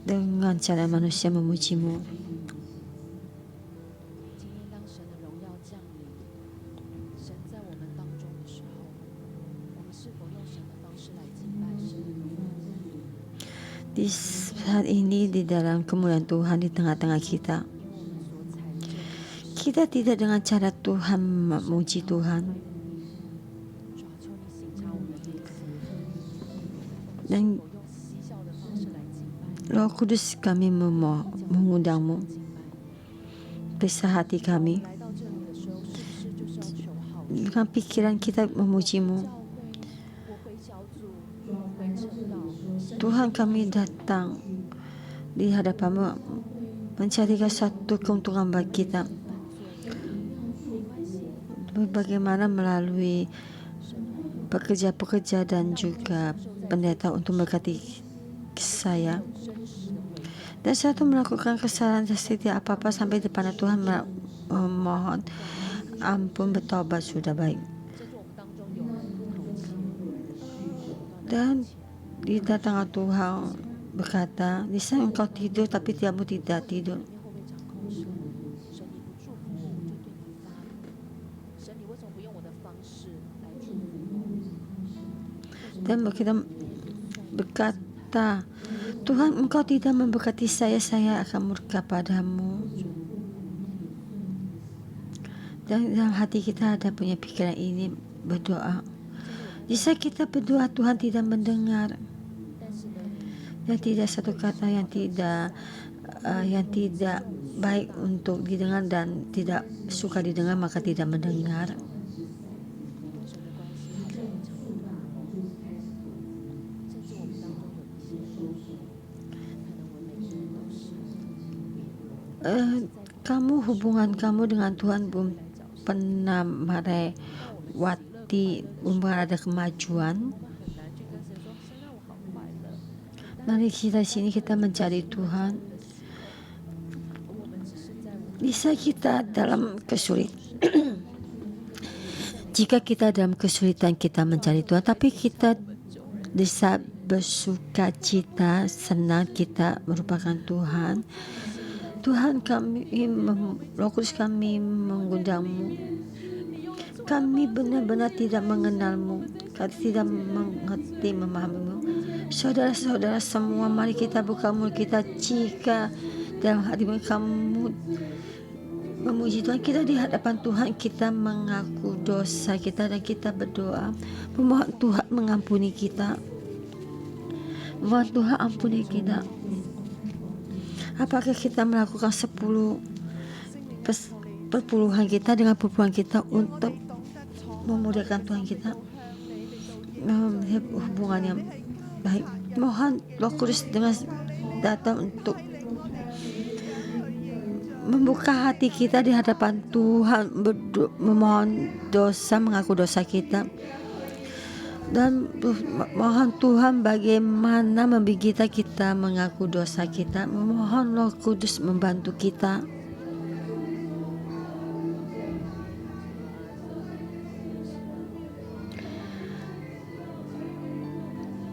dengan cara manusia memuji-Mu. Di saat ini di dalam kemuliaan Tuhan di tengah-tengah kita, kita tidak dengan cara Tuhan memuji Tuhan, dan Roh Kudus, kami mengundang-Mu, periksa hati kami dengan pikiran kita memuji-Mu. Tuhan, kami datang di hadapan-Mu mencarikan satu keuntungan bagi kita, bagaimana melalui pekerja-pekerja dan juga pendeta untuk memberkati saya. Dan saya tuh melakukan kesalahan setiap apa-apa sampai depan Tuhan, mohon ampun, bertobat, sudah baik. Dan di tengah Tuhan berkata, di saat engkau tidur tapi kamu tidak tidur. Dan kita berkata, Tuhan, engkau tidak memberkati saya akan murka padamu. Dan dalam hati kita ada punya pikiran ini, berdoa. Jika kita berdoa, Tuhan tidak mendengar, dan tidak satu kata yang tidak baik untuk didengar dan tidak suka didengar, maka tidak mendengar. Hubungan kamu dengan Tuhan belum pernah melewati, belum ada kemajuan. Mari kita sini kita mencari Tuhan. Bisa kita dalam kesulitan, jika kita dalam kesulitan kita mencari Tuhan, tapi kita bisa bersuka cita, senang kita merupakan Tuhan. Tuhan, Roh Kudus, kami mengundang-Mu. Kami benar-benar tidak mengenal-Mu, kami tidak mengerti, memahami-Mu. Saudara-saudara semua, mari kita buka mulut kita jika dalam hati kamu memuji Tuhan. Kita di hadapan Tuhan, kita mengaku dosa kita dan kita berdoa memohon Tuhan mengampuni kita. Mohon Tuhan ampuni kita. Apakah kita melakukan 10 perpuluhan kita dengan perpuluhan kita untuk memuliakan Tuhan kita, hubungan yang baik. Mohon Roh Kudus dengan datang untuk membuka hati kita di hadapan Tuhan, memohon dosa, mengaku dosa kita, dan mohon Tuhan bagaimana membimbing kita mengaku dosa kita. Memohon Roh Kudus membantu kita.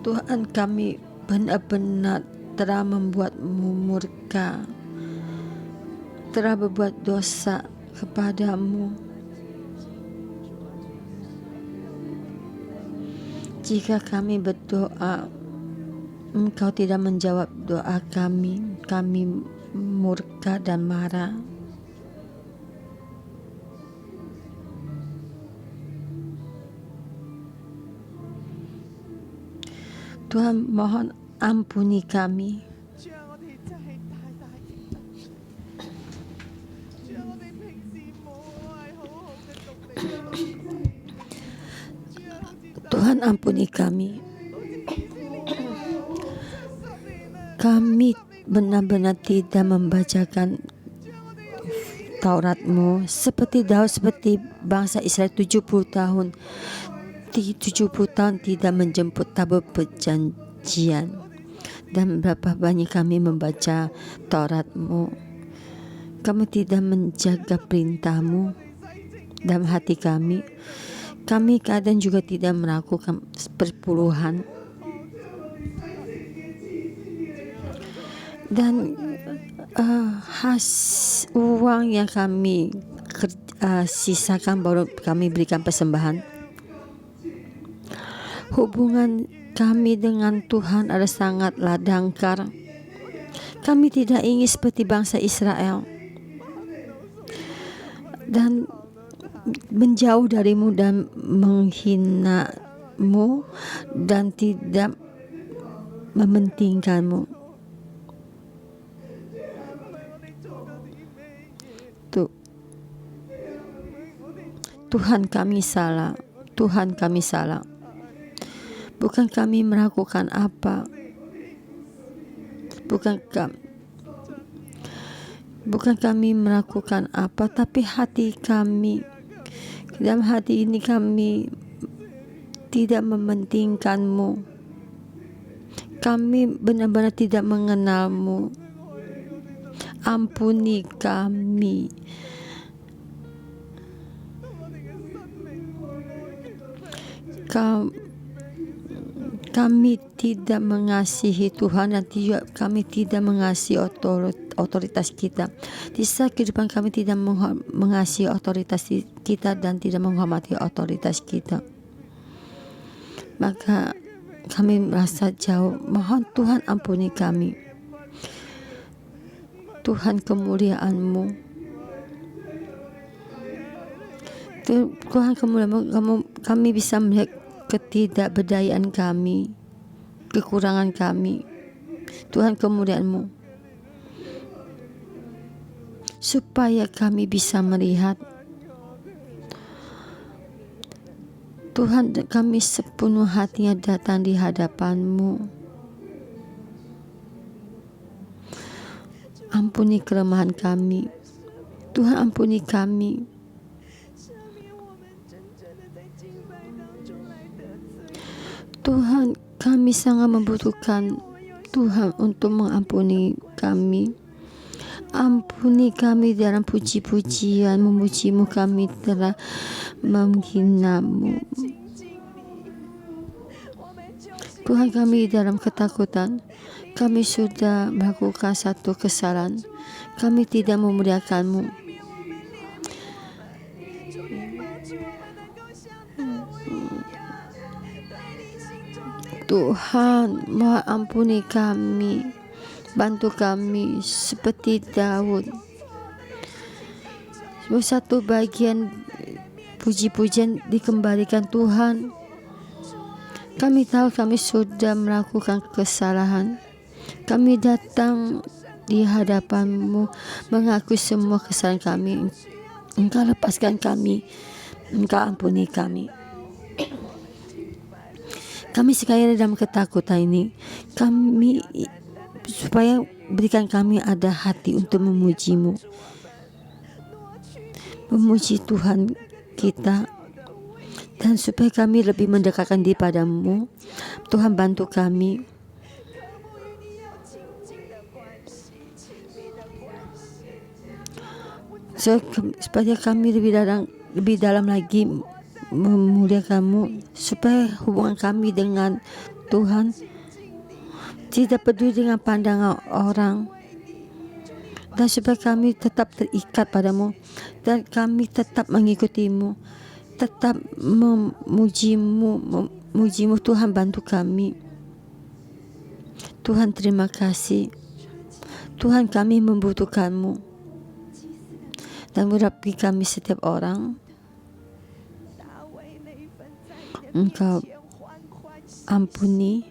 Tuhan, kami benar-benar telah membuat-Mu murka, telah berbuat dosa kepadamu. Jika kami berdoa, Engkau tidak menjawab doa kami, kami murka dan marah. Tuhan, mohon ampuni kami. Tuhan, ampuni kami. Kami benar-benar tidak membacakan Taurat-Mu seperti Daud, seperti bangsa Israel 70 tahun tidak menjemput tabut perjanjian. Dan berapa banyak kami membaca Taurat-Mu, kami tidak menjaga perintah-Mu dalam hati kami. Kami kadang juga tidak melakukan perpuluhan. Dan uang yang kami sisakan baru kami berikan persembahan. Hubungan kami dengan Tuhan adalah sangatlah dangkal. Kami tidak ingin seperti bangsa Israel dan menjauh darimu dan menghina-Mu dan tidak mementingkan-Mu. Tuhan, kami salah. Tuhan, kami salah. Bukan kami melakukan apa, bukan kami melakukan apa, tapi hati kami. Dalam hati ini kami tidak mementingkan-Mu. Kami benar-benar tidak mengenal-Mu. Ampuni kami. Kami tidak mengasihi Tuhan dan kami tidak mengasihi otoritas kita. Di saat kehidupan kami tidak mengasihi otoritas kita dan tidak menghormati otoritas kita, maka kami merasa jauh. Mohon Tuhan ampuni kami. Tuhan, kemuliaan-Mu, Tuhan, kemuliaan-Mu, kami bisa melihat ketidakberdayaan kami, kekurangan kami. Tuhan, kemuliaan-Mu, supaya kami bisa melihat. Tuhan, kami sepenuh hatinya datang di hadapan-Mu. Ampuni kelemahan kami. Tuhan, ampuni kami. Tuhan, kami sangat membutuhkan Tuhan untuk mengampuni kami. Ampuni kami dalam puji-pujian, memuji-Mu, kami telah menghina-Mu. Tuhan, kami dalam ketakutan, kami sudah melakukan satu kesalahan, kami tidak memuliakan-Mu. Tuhan, mohon ampuni kami, bantu kami seperti Daud. Satu bagian puji-pujian dikembalikan Tuhan. Kami tahu kami sudah melakukan kesalahan. Kami datang di hadapan-Mu mengaku semua kesalahan kami. Engkau lepaskan kami, Engkau ampuni kami. Kami sekali dalam ketakutan ini, kami supaya berikan kami ada hati untuk memuji-Mu, memuji Tuhan kita, dan supaya kami lebih mendekatkan diri padamu. Tuhan, bantu kami supaya kami lebih dalam lagi memuliakan-Mu, supaya hubungan kami dengan Tuhan tidak peduli dengan pandangan orang, dan supaya kami tetap terikat padamu dan kami tetap mengikuti-Mu, tetap memuji-Mu. Tuhan, bantu kami. Tuhan, terima kasih. Tuhan, kami membutuhkan-Mu, dan urapi kami setiap orang. Engkau ampuni.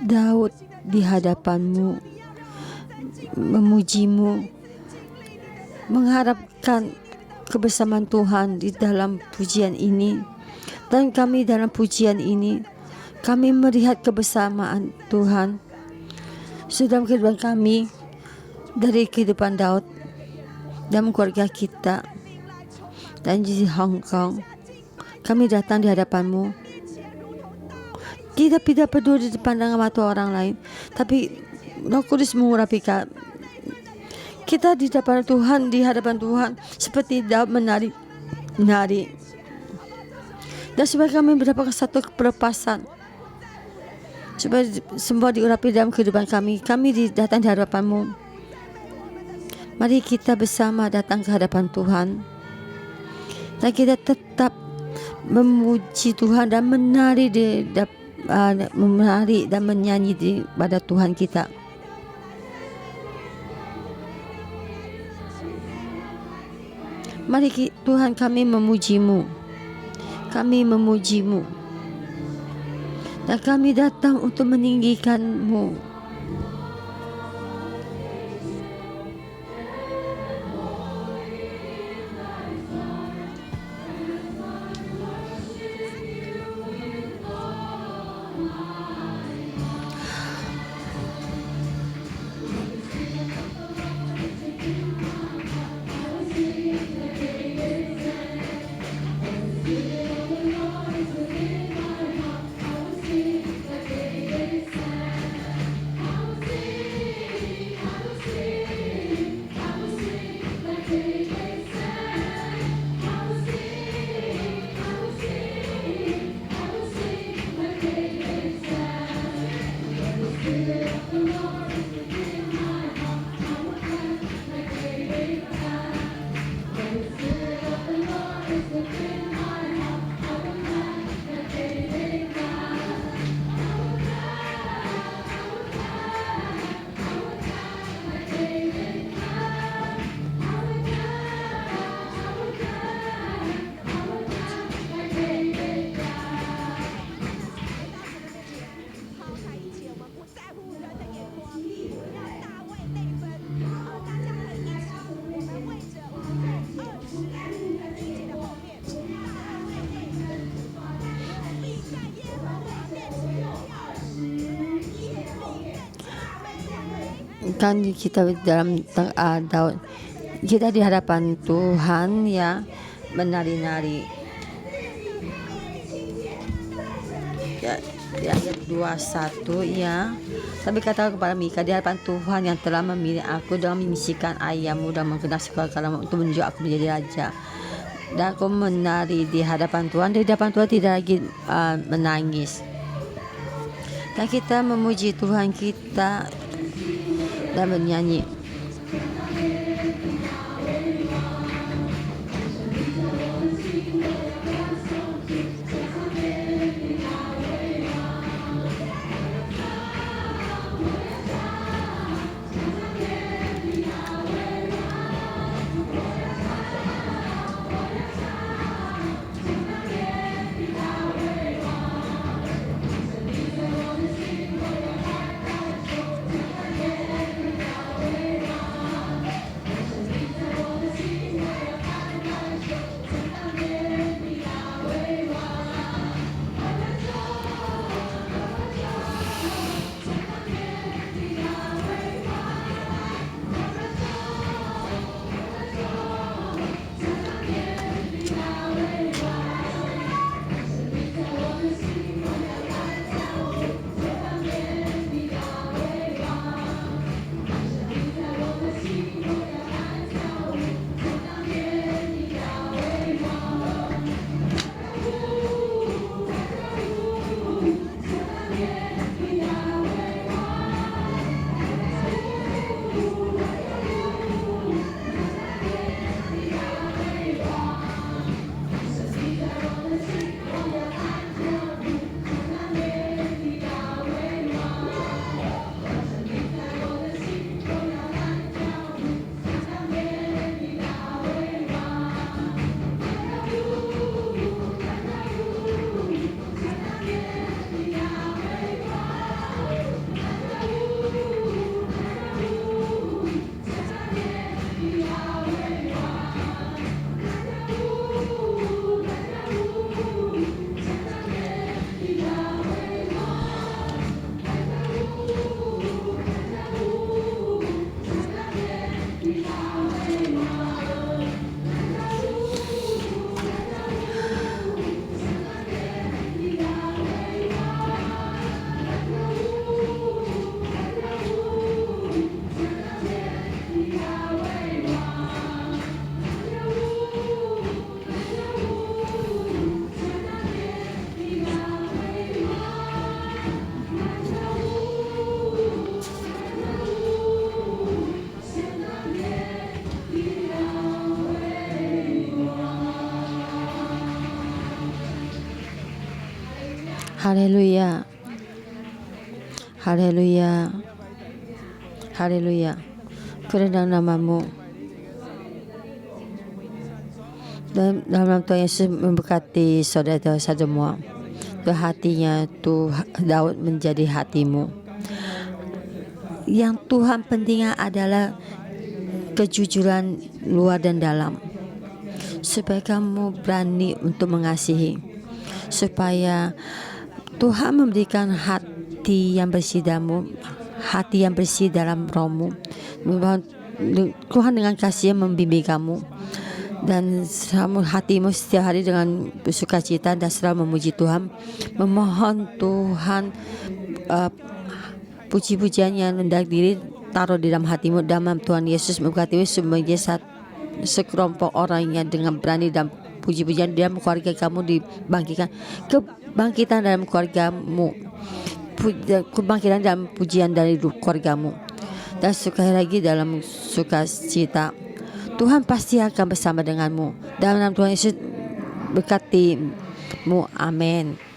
Daud di hadapan-Mu memuji-Mu, mengharapkan kebersamaan Tuhan di dalam pujian ini, dan kami dalam pujian ini kami melihat kebersamaan Tuhan dalam kehidupan kami, dari kehidupan Daud dalam keluarga kita dan di Hong Kong. Kami datang di hadapan-Mu. Kita tidak peduli di pandangan mata orang lain, tapi Roh Kudus mengurapi kita di hadapan Tuhan, seperti Daud menari, dan supaya kami mendapatkan satu pelepasan, supaya semua diurapi dalam kehidupan kami. Kami datang di hadapan-Mu. Mari kita bersama datang ke hadapan Tuhan, dan kita tetap memuji Tuhan dan menari dan menyanyi pada Tuhan kita. Mari Tuhan, kami memuji-Mu, dan kami datang untuk meninggikan-Mu. Kan kita dalam Daud, kita di hadapan Tuhan ya, menari-nari ya, di ayat 21 ya. Tapi kata kepada Mika, di hadapan Tuhan yang telah memilih aku dengan memisikan ayam-Mu dan mengenal segala kalamu untuk menunjuk aku menjadi raja. Dan aku menari di hadapan Tuhan. Di hadapan Tuhan tidak lagi menangis. Dan kita memuji Tuhan kita dan menyanyi. Haleluya. Haleluya. Haleluya. Kurendang namamu. Dan dalam nama Tuhan Yesus memberkati saudara semua. Tuh hatinya tuh Daud menjadi hatimu. Yang Tuhan pentingnya adalah kejujuran luar dan dalam. Supaya kamu berani untuk mengasihi. Supaya Tuhan memberikan hati yang bersih dalammu, hati yang bersih dalam rohmu. Tuhan dengan kasih membimbing kamu dan hatimu setiap hari dengan bersukacita dan selalu memuji Tuhan, memohon Tuhan puji-pujian yang rendah diri taruh di dalam hatimu. Dalam Tuhan Yesus memberkati sebagai sekelompok orang yang dengan berani dan puji-pujian dalam keluarga kamu dibangkitkan kebangkitan dalam keluargamu, kebangkitan dalam pujian dari keluargamu, dan sekali lagi dalam sukacita. Tuhan pasti akan bersama denganmu. Dalam nama Tuhan Yesus berkatimu. Amin.